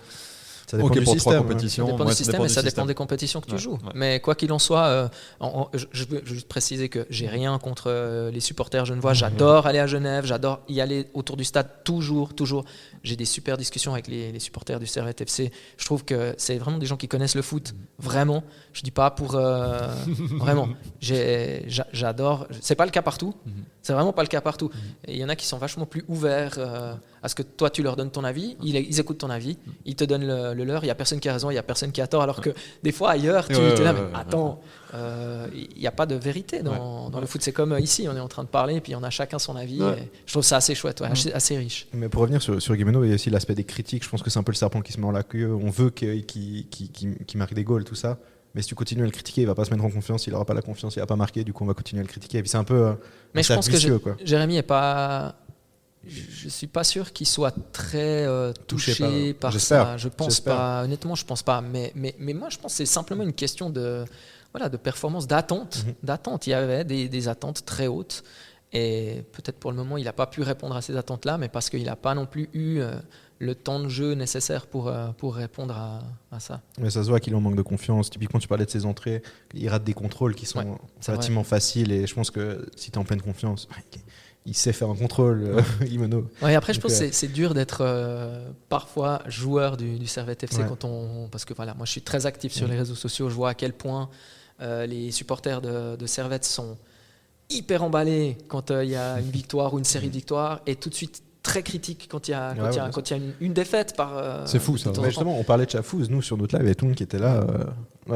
ça dépend ok du pour système. 3 hein. compétitions. Ça dépend ouais, du système et ça dépend système. des compétitions que tu Ouais, joues. ouais. Mais quoi qu'il en soit, je veux juste préciser que j'ai rien contre les supporters genevois. J'adore aller à Genève, j'adore y aller autour du stade toujours. J'ai des super discussions avec les supporters du Servette FC. Je trouve que c'est vraiment des gens qui connaissent le foot, vraiment. Je dis pas pour vraiment. J'adore. C'est pas le cas partout. C'est vraiment pas le cas partout. Et il y en a qui sont vachement plus ouverts à ce que toi tu leur donnes ton avis. Ils écoutent ton avis, ils te donnent le leur. Il y a personne qui a raison, il y a personne qui a tort. Alors que des fois ailleurs, tu es là, mais attends, il n'y a pas de vérité dans le foot. C'est comme ici, on est en train de parler, et puis on a chacun son avis. Ouais. Et je trouve ça assez chouette, assez riche. Mais pour revenir sur Guimeno, il y a aussi l'aspect des critiques. Je pense que c'est un peu le serpent qui se mord la queue. On veut qu'il marque des goals, tout ça. Mais si tu continues à le critiquer, il va pas se mettre en confiance. Il n'aura pas la confiance, il va pas marquer. Du coup, on va continuer à le critiquer. Et puis c'est un peu. Mais je pense que vicieux, quoi. Jérémy est pas. Je suis pas sûr qu'il soit très touché par J'espère. ça. Je pense pas. Honnêtement, je pense pas. Mais moi, je pense que c'est simplement une question de performance, d'attente. D'attente. Il y avait des attentes très hautes. Et peut-être pour le moment, il n'a pas pu répondre à ces attentes-là, mais parce qu'il n'a pas non plus eu le temps de jeu nécessaire pour répondre à ça. Mais ça se voit qu'il en manque de confiance. Typiquement, tu parlais de ses entrées. Il rate des contrôles qui sont relativement faciles. Et je pense que si tu es en pleine confiance, il sait faire un contrôle, Guimeno. Ouais, après, je Donc, pense que c'est dur d'être parfois joueur du Servette FC parce que voilà, moi je suis très actif sur les réseaux sociaux. Je vois à quel point les supporters de Servette sont hyper emballés quand il y a une victoire ou une série de victoires et tout de suite très critiques quand il y a une défaite par. C'est fou ça. de temps en Mais temps. justement, on parlait de Chafouz. Nous, sur notre live, il y avait tout le monde qui était là. Il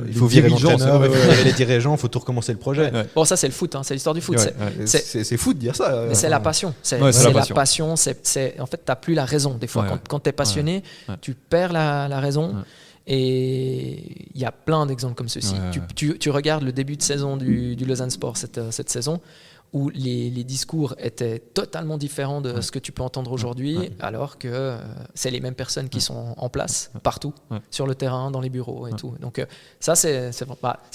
Les faut virer dirigeants, l'entraîneur, c'est il vrai. faut virer les dirigeants, il faut tout recommencer le projet. Ouais. Bon, ça c'est le foot, c'est l'histoire du foot. Ouais, C'est fou de dire ça. Mais c'est la passion. C'est Ouais, c'est la la passion. passion. En fait, tu n'as plus la raison. Des fois, Ouais, quand tu es passionné, ouais. tu perds la raison. Ouais. Et il y a plein d'exemples comme ceci. Ouais. Tu regardes le début de saison du Lausanne Sport cette saison, où les discours étaient totalement différents de ce que tu peux entendre aujourd'hui, alors que c'est les mêmes personnes qui sont en place partout, sur le terrain, dans les bureaux et tout. Donc ça, c'est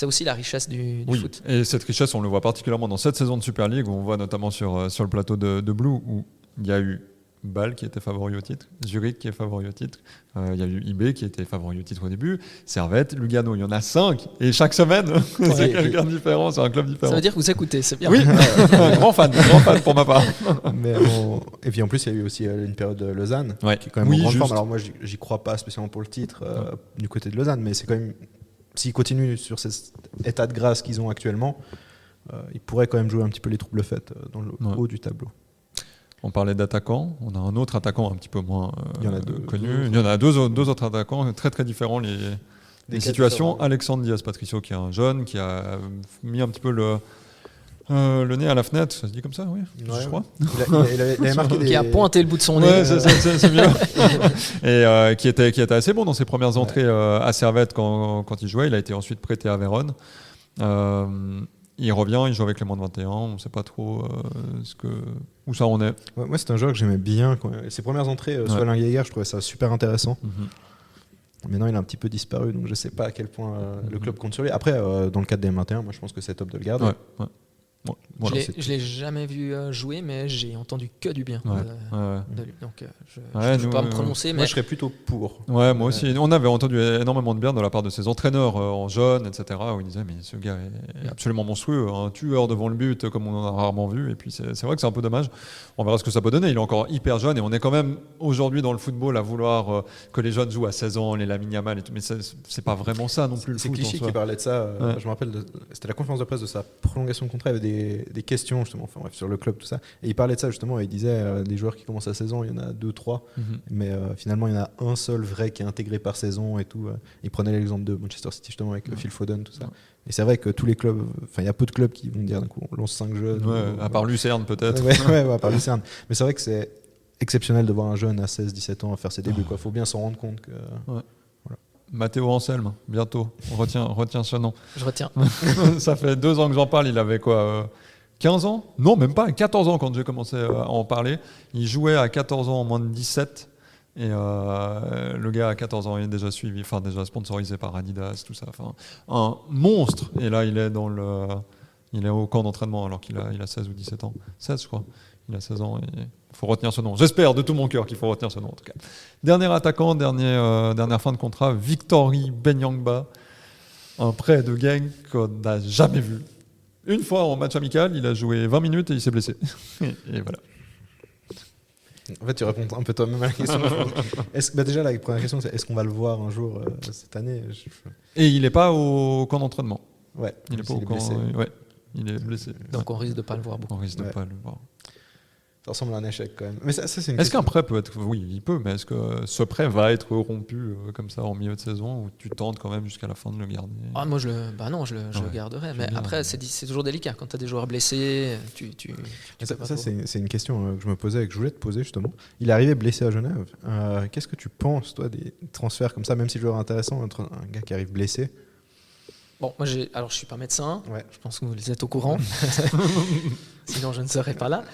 aussi la richesse du foot. Et cette richesse, on le voit particulièrement dans cette saison de Super League, où on voit notamment sur le plateau de Blue, où il y a eu Bâle qui était favori au titre, Zurich qui est favori au titre, il y a eu IB qui était favori au titre au début, Servette, Lugano, il y en a 5, et chaque semaine, c'est quelqu'un différent, c'est un club différent. Ça veut dire que vous écoutez, c'est bien. Oui, grand fan pour ma part. Et puis en plus, il y a eu aussi une période de Lausanne, Ouais. qui est quand même Oui, en grande juste. forme. Alors moi, j'y crois pas spécialement pour le titre du côté de Lausanne, mais c'est quand même, s'ils continuent sur cet état de grâce qu'ils ont actuellement, ils pourraient quand même jouer un petit peu les troubles faites dans le haut du tableau. On parlait d'attaquants, on a un autre attaquant un petit peu moins Il y en a deux. connu. Il y en a deux autres attaquants très très différents les situations. différents. Alexandre Diaz-Patricio qui est un jeune qui a mis un petit peu le nez à la fenêtre, ça se dit comme ça, oui, Ouais, je crois. Il avait marqué des... Qui a pointé le bout de son nez. Ouais, c'est mieux. Et qui était assez bon dans ses premières entrées à Servette quand il jouait. Il a été ensuite prêté à Vérone. Il revient, il joue avec les moins de 21. On ne sait pas trop où ça en est. Moi, c'est un joueur que j'aimais bien. Ses premières entrées, sous Alain Guéguer, je trouvais ça super intéressant. Maintenant, il a un petit peu disparu, donc je ne sais pas à quel point le club compte sur lui. Après, dans le cadre des M21, moi je pense que c'est top de le garder. Ouais. Bon, voilà, Je l'ai jamais vu jouer, mais j'ai entendu que du bien de lui. Donc je ne peux pas me prononcer, moi mais je serais plutôt pour. Ouais, moi aussi. On avait entendu énormément de bien de la part de ses entraîneurs en jeunes, etc. Où ils disaient mais ce gars est absolument monstrueux, un tueur devant le but comme on en a rarement vu. Et puis c'est vrai que c'est un peu dommage. On verra ce que ça peut donner. Il est encore hyper jeune et on est quand même aujourd'hui dans le football à vouloir que les jeunes jouent à 16 ans, les Lamine Yamal et tout. Mais c'est pas vraiment ça non plus. C'est le foot, Clichy qui parlait de ça. Je me rappelle, c'était la conférence de presse de sa prolongation de contrat. Il y avait des questions justement, enfin bref, sur le club, tout ça. Et il parlait de ça justement. Et il disait des joueurs qui commencent à 16 ans, il y en a 2-3. Mais finalement, il y en a un seul vrai qui est intégré par saison et tout. Il prenait l'exemple de Manchester City justement avec Phil Foden, tout ça. Et c'est vrai que tous les clubs, enfin il y a peu de clubs qui vont dire d'un coup on lance 5 jeunes. À part Lucerne peut-être. Ouais, à part Lucerne. Mais c'est vrai que c'est exceptionnel de voir un jeune à 16-17 ans faire ses débuts. Il faut bien s'en rendre compte que. Ouais. Mathéo Anselme, bientôt. Retiens ce nom. Je retiens. Ça fait 2 ans que j'en parle. Il avait quoi 15 ans? Non, même pas. 14 ans quand j'ai commencé à en parler. Il jouait à 14 ans en moins de 17. Et le gars à 14 ans, il est déjà suivi, enfin déjà sponsorisé par Adidas, tout ça. Enfin, un monstre. Et là, il est au camp d'entraînement alors qu'il a 16 ou 17 ans. 16, je crois. Il a 16 ans et il faut retenir ce nom. J'espère de tout mon cœur qu'il faut retenir ce nom en tout cas. Dernier attaquant, dernière fin de contrat, Victory Benyangba. Un prêt de gang qu'on n'a jamais vu. Une fois en match amical, il a joué 20 minutes et il s'est blessé. Et voilà. En fait, tu réponds un peu toi-même à la question. Déjà, la première question, c'est est-ce qu'on va le voir un jour cette année? Et il n'est pas au camp d'entraînement. Ouais, il n'est pas au camp. Ouais, il est blessé. Donc on risque de ne pas le voir beaucoup. On risque de pas le voir. Ça ressemble à un échec quand même. Mais ça, c'est une est-ce qu'un prêt peut être... Oui, il peut, mais est-ce que ce prêt va être rompu comme ça en milieu de saison ou tu tentes quand même jusqu'à la fin de le garder? Moi, je le garderai. Mais après, c'est toujours délicat. Quand tu as des joueurs blessés, ça c'est une question que je me posais et que je voulais te poser justement. Il est arrivé blessé à Genève. Qu'est-ce que tu penses, toi, des transferts comme ça, même si le joueur est intéressant, entre un gars qui arrive blessé? Bon, moi, je suis pas médecin. Ouais. Je pense que vous êtes au courant. Sinon, je ne serais pas là.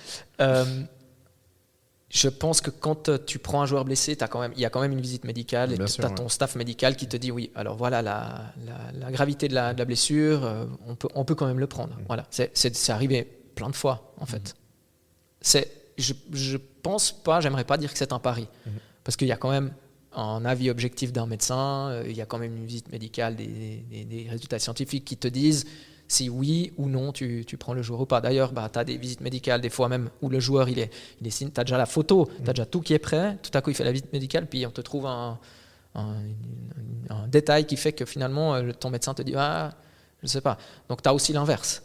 Je pense que quand tu prends un joueur blessé, il y a quand même une visite médicale et tu as ton staff médical qui te dit oui, alors voilà la gravité de la blessure, on peut quand même le prendre. Voilà. C'est arrivé plein de fois, en fait. Je pense pas, j'aimerais pas dire que c'est un pari. Parce qu'il y a quand même un avis objectif d'un médecin, il y a quand même une visite médicale, des résultats scientifiques qui te disent si oui ou non tu prends le joueur ou pas. D'ailleurs, tu as des visites médicales des fois même où le joueur il est tu as déjà la photo, tu as déjà tout qui est prêt, tout à coup il fait la visite médicale, puis on te trouve un détail qui fait que finalement ton médecin te dit je ne sais pas. Donc tu as aussi l'inverse.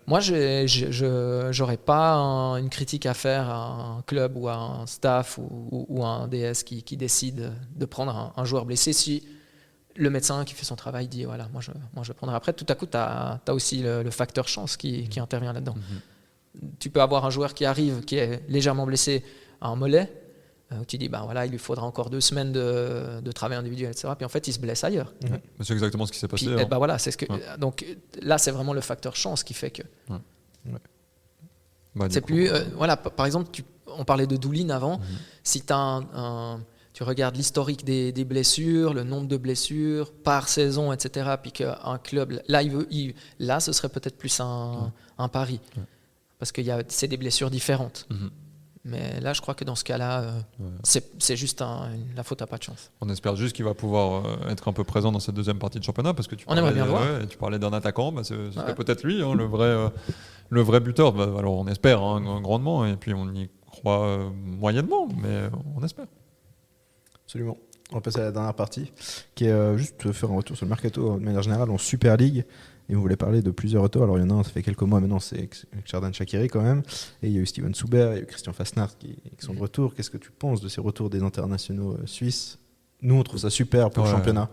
Moi, je n'aurais pas une critique à faire à un club ou à un staff ou à un DS qui décide de prendre un joueur blessé si le médecin qui fait son travail dit voilà, moi je prendrai. Après, tout à coup, tu as aussi le facteur chance qui intervient là-dedans. Tu peux avoir un joueur qui arrive, qui est légèrement blessé à un mollet, où tu dis voilà, il lui faudra encore 2 semaines de travail individuel, etc. Puis en fait, il se blesse ailleurs. C'est exactement ce qui s'est passé. Puis, voilà, c'est donc là, c'est vraiment le facteur chance qui fait que. C'est plus. Voilà, par exemple, on parlait de Doulin avant. Si tu regardes l'historique des blessures, le nombre de blessures par saison, etc. Puis qu'un club, là, ce serait peut-être plus un pari. Parce que c'est des blessures différentes. Mais là, je crois que dans ce cas-là, c'est juste la faute à pas de chance. On espère juste qu'il va pouvoir être un peu présent dans cette deuxième partie de championnat. Parce que tu aimerait bien voir. Tu parlais d'un attaquant, ce serait peut-être lui, le vrai buteur. Alors on espère grandement, et puis on y croit moyennement, mais on espère. Absolument. On va passer à la dernière partie, qui est juste faire un retour sur le mercato de manière générale en Super League. Et on voulait parler de plusieurs retours. Alors il y en a un, ça fait quelques mois maintenant, c'est Xherdan Shaqiri quand même. Et il y a eu Steven Souber, il y a eu Christian Fasnacht qui sont de retour. Qu'est-ce que tu penses de ces retours des internationaux suisses? Nous, on trouve ça super pour le championnat,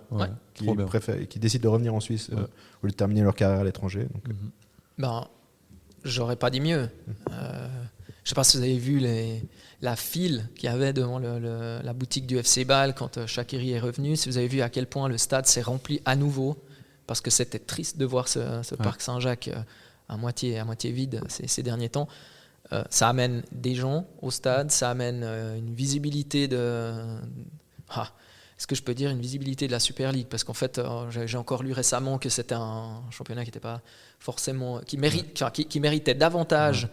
qui décident de revenir en Suisse au lieu de terminer leur carrière à l'étranger. Donc. J'aurais pas dit mieux. Je sais pas si vous avez vu la file qu'il y avait devant la boutique du FC Bâle quand Shaqiri est revenu. Si vous avez vu à quel point le stade s'est rempli à nouveau, parce que c'était triste de voir ce parc Saint-Jacques à moitié vide ces derniers temps. Ça amène des gens au stade, ça amène une visibilité est-ce que je peux dire une visibilité de la Super League? Parce qu'en fait, j'ai encore lu récemment que c'était un championnat qui n'était pas forcément, qui méritait davantage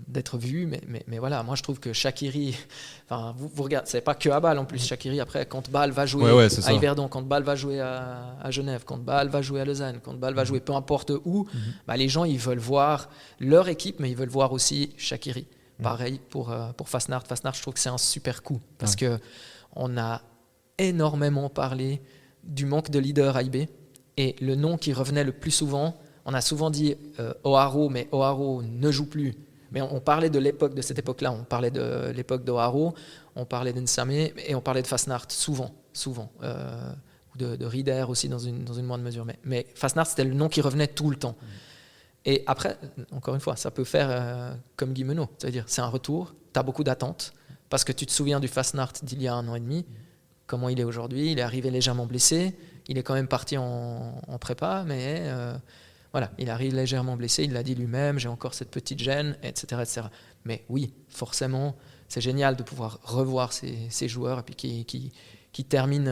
d'être vu, mais voilà, moi je trouve que Shaqiri, enfin vous regardez, c'est pas que à Bâle en plus. Shaqiri, après, quand Bâle va jouer à Yverdon, quand Bâle va jouer à Genève, quand Bâle va jouer à Lausanne, quand Bâle va jouer peu importe où, les gens ils veulent voir leur équipe, mais ils veulent voir aussi Shaqiri. Pareil pour Fasnacht. Fasnacht, je trouve que c'est un super coup parce que on a énormément parlé du manque de leader à IB, et le nom qui revenait le plus souvent, on a souvent dit O'Haro, mais O'Haro ne joue plus. Mais on parlait de cette époque-là. On parlait de l'époque d'O'Haro, on parlait d'Nsamé et on parlait de Fasnacht souvent. Ou de Rieder aussi dans une moindre mesure. Mais Fasnacht, c'était le nom qui revenait tout le temps. Et après, encore une fois, ça peut faire comme Guy Menot. C'est-à-dire, c'est un retour, tu as beaucoup d'attentes, parce que tu te souviens du Fasnacht d'il y a 1 an et demi, comment il est aujourd'hui. Il est arrivé légèrement blessé, il est quand même parti en prépa, mais... Voilà, il arrive légèrement blessé, il l'a dit lui-même, j'ai encore cette petite gêne, etc., etc. Mais oui, forcément, c'est génial de pouvoir revoir ces joueurs et puis qui terminent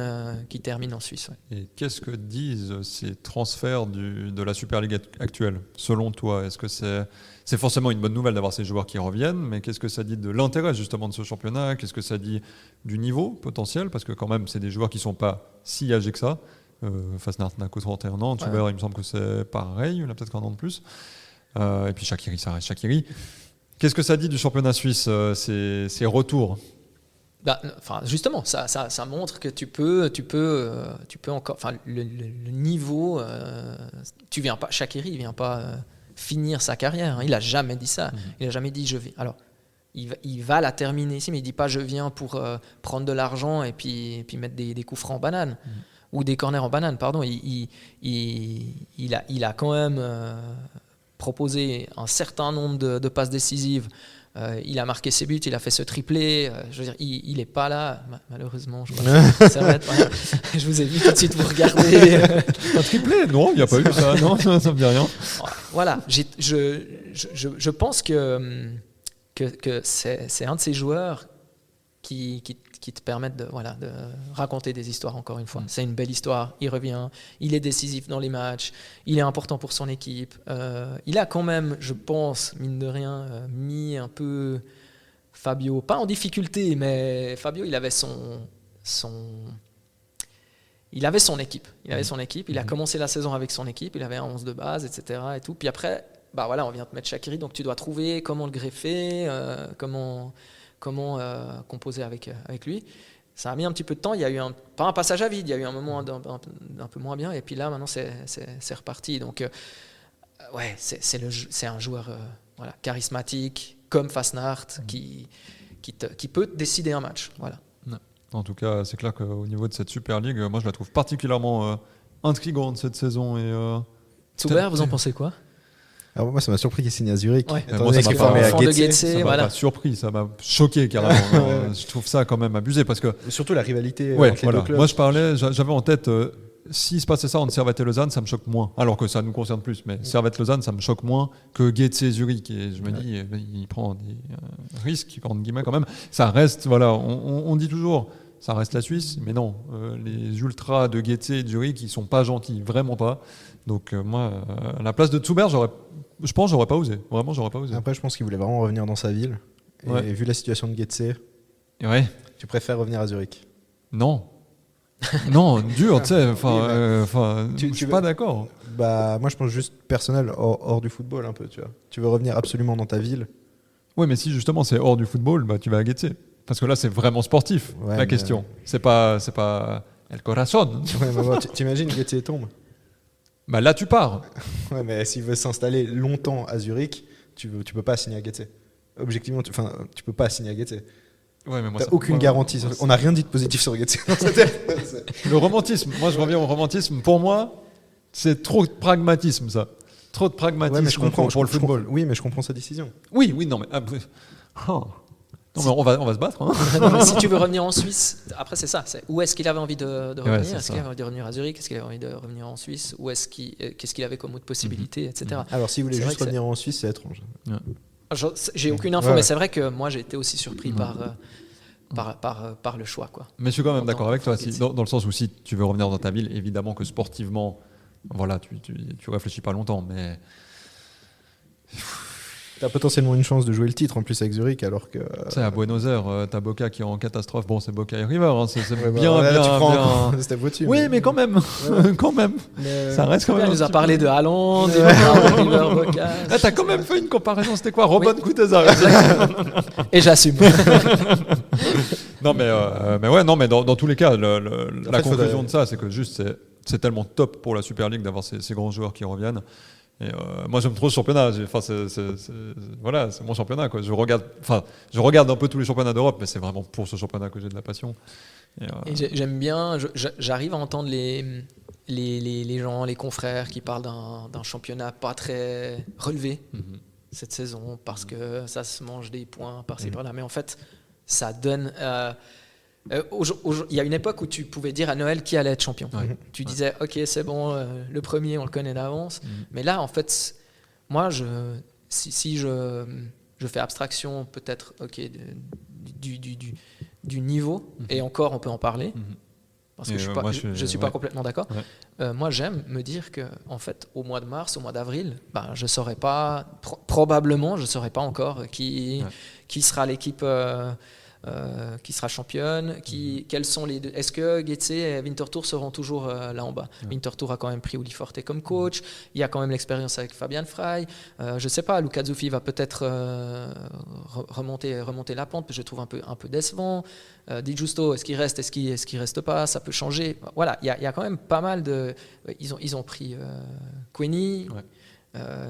en Suisse. Ouais. Et qu'est-ce que disent ces transferts de la Super League actuelle, selon toi? Est-ce que c'est forcément une bonne nouvelle d'avoir ces joueurs qui reviennent, mais qu'est-ce que ça dit de l'intérêt justement de ce championnat? Qu'est-ce que ça dit du niveau potentiel? Parce que quand même, c'est des joueurs qui ne sont pas si âgés que ça. Fasnacht n'a que 31 ans, Zuber, il me semble que c'est pareil, il a peut-être 1 an de plus. Et puis Shaqiri, ça reste Shaqiri. Qu'est-ce que ça dit du championnat suisse, ces retours? Justement, ça montre que tu peux encore, le niveau, tu viens pas, Shaqiri, il vient pas finir sa carrière, il a jamais dit ça, il a jamais dit je vais. Alors, il va la terminer ici, mais il dit pas je viens pour prendre de l'argent et puis mettre des coups francs en banane. Ou des corners en banane, pardon. Il a quand même proposé un certain nombre de passes décisives. Il a marqué ses buts, il a fait ce triplé. Je veux dire, il n'est pas là, malheureusement. Je vous ai vu tout de suite vous regarder. Un triplé? Non, il n'y a pas eu ça. Non, ça ne me dit rien. Voilà, je pense que c'est un de ces joueurs qui te permettent de raconter des histoires encore une fois. C'est une belle histoire, il revient, il est décisif dans les matchs, il est important pour son équipe. Il a quand même, je pense, mine de rien, mis un peu Fabio, pas en difficulté, mais Fabio, il avait son équipe. Il a commencé la saison avec son équipe, il avait un 11 de base, etc. Et tout. Puis après, on vient te mettre Shaqiri, donc tu dois trouver comment le greffer, comment composer avec lui. Ça a mis un petit peu de temps, il y a eu pas un passage à vide, il y a eu un moment un peu moins bien, et puis là maintenant c'est reparti. Donc c'est un joueur charismatique comme Fasnacht qui peut décider un match. Voilà. En tout cas, c'est clair qu'au niveau de cette Super League, moi je la trouve particulièrement intrigante cette saison. Zuber, vous en pensez quoi? Alors moi, ça m'a surpris qu'il signe à Zurich. Moi, ça m'a formé à Getse. Ça m'a pas surpris, ça m'a choqué carrément. Je trouve ça quand même abusé parce que surtout la rivalité entre les deux clubs. Moi, j'avais en tête s'il se passait ça entre Servette et Lausanne, ça me choque moins. Alors que ça nous concerne plus, mais Servette-Lausanne, ça me choque moins que Getse-Zurich. Et je me dis, il prend des risques, entre guillemets, quand même. Ça reste, on dit toujours, ça reste la Suisse, mais non, les ultras de Getse et de Zurich, ils sont pas gentils, vraiment pas. Donc moi, à la place de Zuber, je pense que j'aurais pas osé. Vraiment, j'aurais pas osé. Après, je pense qu'il voulait vraiment revenir dans sa ville. Et vu la situation de Getse, tu préfères revenir à Zurich? Non. Non, dur, tu sais. Je suis pas d'accord. Moi, je pense juste personnel, hors du football un peu, tu vois. Tu veux revenir absolument dans ta ville. Oui, mais si justement c'est hors du football, tu vas à Getse. Parce que là, c'est vraiment sportif, la question. C'est pas El Corazon. Ouais, mais bon, t'imagines Getse tombe. Là, tu pars. Ouais, mais s'il veut s'installer longtemps à Zurich, tu peux pas signer à Getse. Objectivement, tu peux pas signer à Getse. Ouais, mais moi, t'as aucune garantie. On n'a rien dit de positif sur Getse. Le romantisme, moi je reviens au romantisme. Pour moi, c'est trop de pragmatisme, ça. Trop de pragmatisme je comprends, pour le football. Oui, mais je comprends sa décision. Oui, non, mais... Non, mais on va se battre. Hein. Non, mais si tu veux revenir en Suisse, après c'est ça. Où est-ce qu'il avait envie de revenir? Est-ce qu'il avait envie de revenir à Zurich? Est-ce qu'il avait envie de revenir en Suisse? Qu'est-ce qu'il avait comme autre possibilité, etc. Alors s'il voulait juste revenir en Suisse, c'est étrange. J'ai aucune info, mais c'est vrai que moi j'ai été aussi surpris par par le choix, quoi. Mais je suis quand même En d'accord tant avec toi, que dans le sens où si tu veux revenir dans ta ville, évidemment que sportivement, voilà, tu réfléchis pas longtemps, mais T'as potentiellement une chance de jouer le titre en plus avec Zurich, alors que. tu sais, à Buenos Aires, t'as Boca qui est en catastrophe. Bon, c'est Boca et River, hein, c'est Ouais, bah, bien, là, bien, tu prends bien. encore Steph au-dessus, Oui, mais quand même, quand même, ça reste quand même. Il un nous a petit parlé peu- de Haaland, il nous a parlé de River, Boca. Ah, t'as quand même fait une comparaison, c'était quoi, Robin Oui. Kuteza. Et j'assume. Non, mais ouais, non, mais dans tous les cas, la fait, conclusion faudrait- de ça, c'est que juste c'est tellement top pour la Super League d'avoir ces grands joueurs qui reviennent. Et moi, j'aime trop ce championnat. Enfin, voilà, c'est mon championnat, quoi. Je regarde un peu tous les championnats d'Europe, mais c'est vraiment pour ce championnat que j'ai de la passion. Et j'aime bien, j'arrive à entendre les gens, les confrères qui parlent d'un championnat pas très relevé cette saison parce que ça se mange des points par-ci par-là. Mais en fait, ça donne. Il y a une époque où tu pouvais dire à Noël qui allait être champion. Ouais. Tu disais, ok, c'est bon, le premier, on le connaît d'avance. Mais là, en fait, moi, si je fais abstraction peut-être du niveau, et encore, on peut en parler, parce que Et je moi, ne suis pas ouais. complètement d'accord. Ouais. Moi, j'aime me dire que, en fait, au mois de mars, au mois d'avril, je saurais pas, probablement, je saurais pas encore qui sera l'équipe qui sera championne, quels sont les deux. Est-ce que Getse et Winterthur seront toujours là en bas? Winterthur a quand même pris Uli Forte comme coach, il y a quand même l'expérience avec Fabian Frey. Je sais pas, Luca Zuffi va peut-être remonter la pente, je trouve un peu décevant. Di Giusto, est-ce qu'il reste, est-ce qu'il reste pas? Ça peut changer. Voilà, il y a quand même pas mal de. Ils ont pris Queni.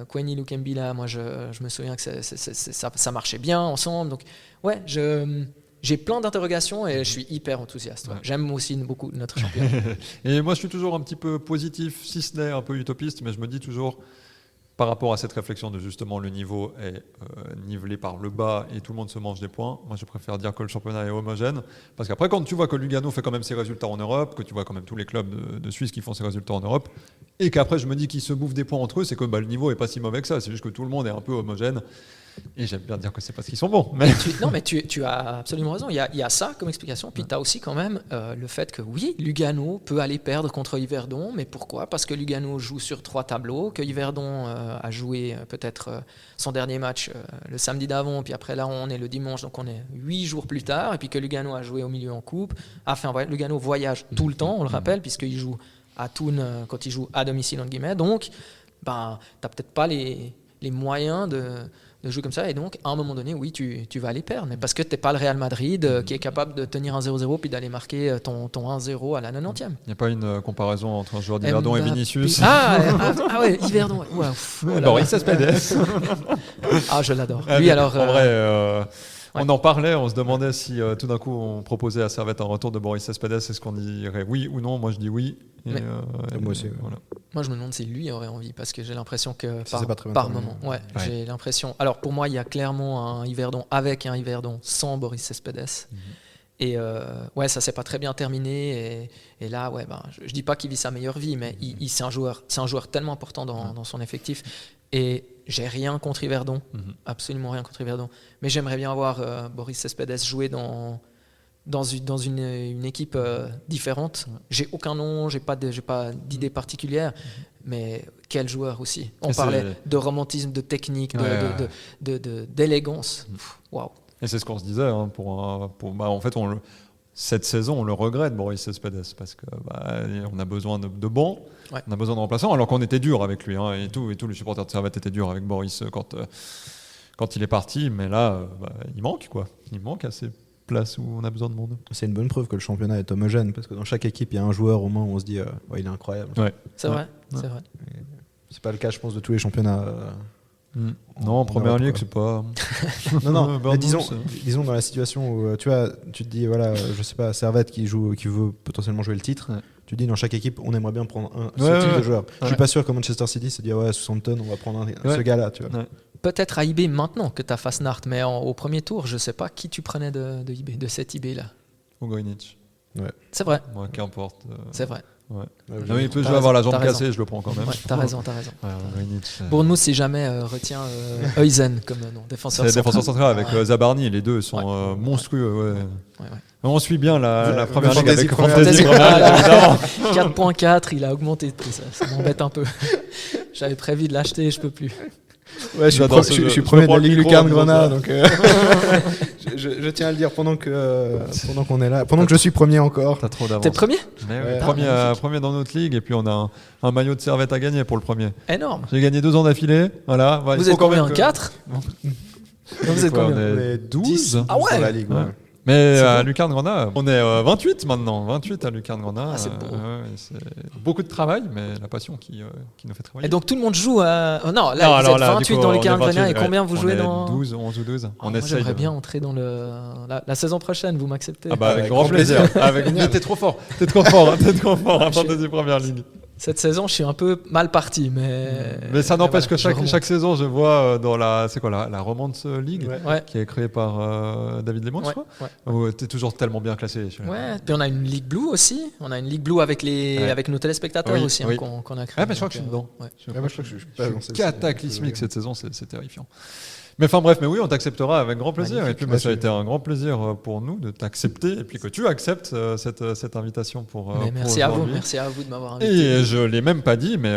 Queni Lukembila, moi je me souviens que ça marchait bien ensemble. Donc ouais, j'ai plein d'interrogations et je suis hyper enthousiaste. Ouais. J'aime aussi beaucoup notre champion. Et moi, je suis toujours un petit peu positif, si ce n'est un peu utopiste, mais je me dis toujours, par rapport à cette réflexion de justement le niveau est nivelé par le bas et tout le monde se mange des points, moi je préfère dire que le championnat est homogène, parce qu'après quand tu vois que Lugano fait quand même ses résultats en Europe, que tu vois quand même tous les clubs de Suisse qui font ses résultats en Europe, et qu'après je me dis qu'ils se bouffent des points entre eux, c'est que le niveau est pas si mauvais que ça, c'est juste que tout le monde est un peu homogène. Et j'aime bien dire que c'est parce qu'ils sont bons. Mais tu as absolument raison. Il y a ça comme explication. Puis tu as aussi quand même le fait que oui, Lugano peut aller perdre contre Yverdon. Mais pourquoi? Parce que Lugano joue sur 3 tableaux, que Yverdon a joué peut-être son dernier match le samedi d'avant. Puis après là, on est le dimanche, donc on est 8 jours plus tard. Et puis que Lugano a joué au milieu en coupe. Lugano voyage tout le temps, on le rappelle, puisqu'il joue à Thun quand il joue à domicile, entre guillemets. Donc, tu n'as peut-être pas les moyens de jouer comme ça, et donc à un moment donné, oui, tu vas aller perdre, mais parce que tu n'es pas le Real Madrid qui est capable de tenir un 0-0 puis d'aller marquer ton 1-0 à la 90e. Il n'y a pas une comparaison entre un joueur d'Yverdon et Vinicius? Ouais, Yverdon. Ouais, Boris Cespedes. Je l'adore. Lui, alors, en vrai, on en parlait, on se demandait si tout d'un coup on proposait à Servette un retour de Boris Cespedes, est-ce qu'on dirait oui ou non? Moi je dis oui. Moi aussi. Voilà. Moi je me demande si lui aurait envie, parce que j'ai l'impression que par moment, j'ai l'impression. Alors pour moi il y a clairement un Yverdon avec un Yverdon sans Boris Cespedes. Et ça s'est pas très bien terminé. Et là, je dis pas qu'il vit sa meilleure vie, mais c'est un joueur tellement important dans son effectif. Et j'ai rien contre Yverdon, absolument rien contre Yverdon. Mais j'aimerais bien voir Boris Cespedes jouer dans une équipe différente. J'ai aucun nom, j'ai pas d'idée particulière. Mais quel joueur aussi. On parlait de romantisme, de technique, d'élégance. Waouh. Et c'est ce qu'on se disait. Hein, en fait, cette saison, on le regrette, Boris Cespedes, parce qu'on a besoin de bons, on a besoin de remplaçants, alors qu'on était dur avec lui. Hein, et tous les supporters de Servette étaient durs avec Boris quand il est parti. Mais là, il manque, quoi. Il manque à ces places où on a besoin de monde. C'est une bonne preuve que le championnat est homogène, parce que dans chaque équipe, il y a un joueur au moins où on se dit il est incroyable. Ouais. C'est vrai. C'est vrai. C'est pas le cas, je pense, de tous les championnats. Non, en première ligue, c'est pas. non. Mais disons dans la situation où tu te dis je sais pas, Servette qui veut potentiellement jouer le titre. Ouais. Tu te dis dans chaque équipe, on aimerait bien prendre ce type de joueur. Je suis pas sûr que Manchester City se dit 60 tonnes, on va prendre ce gars-là, tu vois. Ouais. Peut-être à IB maintenant que tu as Fasnacht, mais au premier tour, je sais pas qui tu prenais de IB, de cet IB là. Ugojnic. C'est vrai, Moi, qu'importe. c'est vrai. Ouais. Ouais, Ah oui, il peut T'as jouer avoir la raison, jambe t'as raison. cassée, je le prends quand même. Ouais, t'as raison. Ouais, Reinic, Bournemouth, si jamais, retient Huijsen comme nom, défenseur c'est central. défenseur central avec Ouais. Zabarni, les deux sont Ouais. monstrueux. Ouais. Ouais, ouais. On suit bien la Vous- première ligue Fantasy avec Première Fantasy Fantasy, Première Ligue, voilà. évidemment. 4.4, il a augmenté tout ça. Ça m'embête un peu. J'avais prévu de l'acheter, je peux plus. Ouais, J'adore ce jeu. je suis Je premier de prends la le Ligue micro Lucarne en disant Grenat, ça. donc je tiens à le dire pendant qu'on est là, pendant que je suis premier encore. T'as trop d'avance. T'es premier? Mais oui, Ouais. premier dans notre ligue, et puis on a un maillot de Servette à gagner pour le premier. Énorme. J'ai gagné 2 ans d'affilée. Voilà. Ouais, il Vous faut êtes quand combien? même que- 4? Vous êtes Quoi, combien? on est 12. Ah ouais. Sur la Ligue, ouais. Ouais. Mais C'est à bon. Lucarne Grenat, on est 28 maintenant. 28 à Lucarne Grenat. Ah, c'est beau. C'est beaucoup de travail, mais la passion qui nous fait travailler. Et donc tout le monde joue à. Oh non, là, Non, vous alors êtes là, 28 du coup, dans les on est 40 28, Grenats et ouais. combien vous On jouez est dans. 12, 11 ou 12. Ah, On moi, essaye. j'aimerais bien entrer dans la saison prochaine, vous m'acceptez? Ah bah avec Avec grand grand plaisir. plaisir. Avec... Mais t'es trop fort. T'es trop fort. Hein, t'es trop fort à Fantasy Première Ligue. Cette saison, je suis un peu mal parti, mais. Mais ça n'empêche voilà, que je remonte. chaque saison, je vois dans la Romance League, Ouais. Ouais. qui est créée par David Lemon, je Ouais, crois. ouais. Où t'es toujours tellement bien classé. Ouais, puis on a une Ligue Blue aussi. On a une Ligue Blue avec, Ouais. avec nos téléspectateurs Oui, aussi hein, oui. qu'on a créé. Ah, mais je crois que je suis dedans. Ouais. Ouais, moi, je crois que je suis pas dans celle-ci. Cataclysmique cette saison, c'est terrifiant. Mais enfin bref, mais oui, on t'acceptera avec grand plaisir. Magnifique. Et puis ça a été un grand plaisir pour nous de t'accepter et puis que tu acceptes cette invitation pour. Mais pour merci à vous, aujourd'hui. merci à vous de m'avoir invité. Et je l'ai même pas dit, mais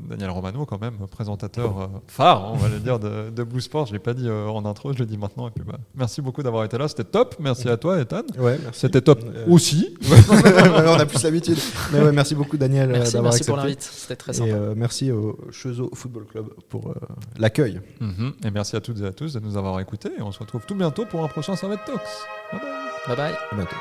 Daniel Romano, quand même, présentateur phare, on va le dire, de Blue Sport. Je l'ai pas dit en intro, je le dis maintenant. Et puis merci beaucoup d'avoir été là, c'était top. Merci à toi, Ethan. Ouais, merci. C'était top aussi. On a plus l'habitude. Mais ouais, merci beaucoup, Daniel, Merci, d'avoir merci pour accepté. l'invite, c'était très sympa. Et merci au Chezeaux Football Club pour l'accueil. Et merci à toutes et à tous de nous avoir écoutés. Et on se retrouve tout bientôt pour un prochain Servette Talks. Bye bye. Bye bye. À bientôt.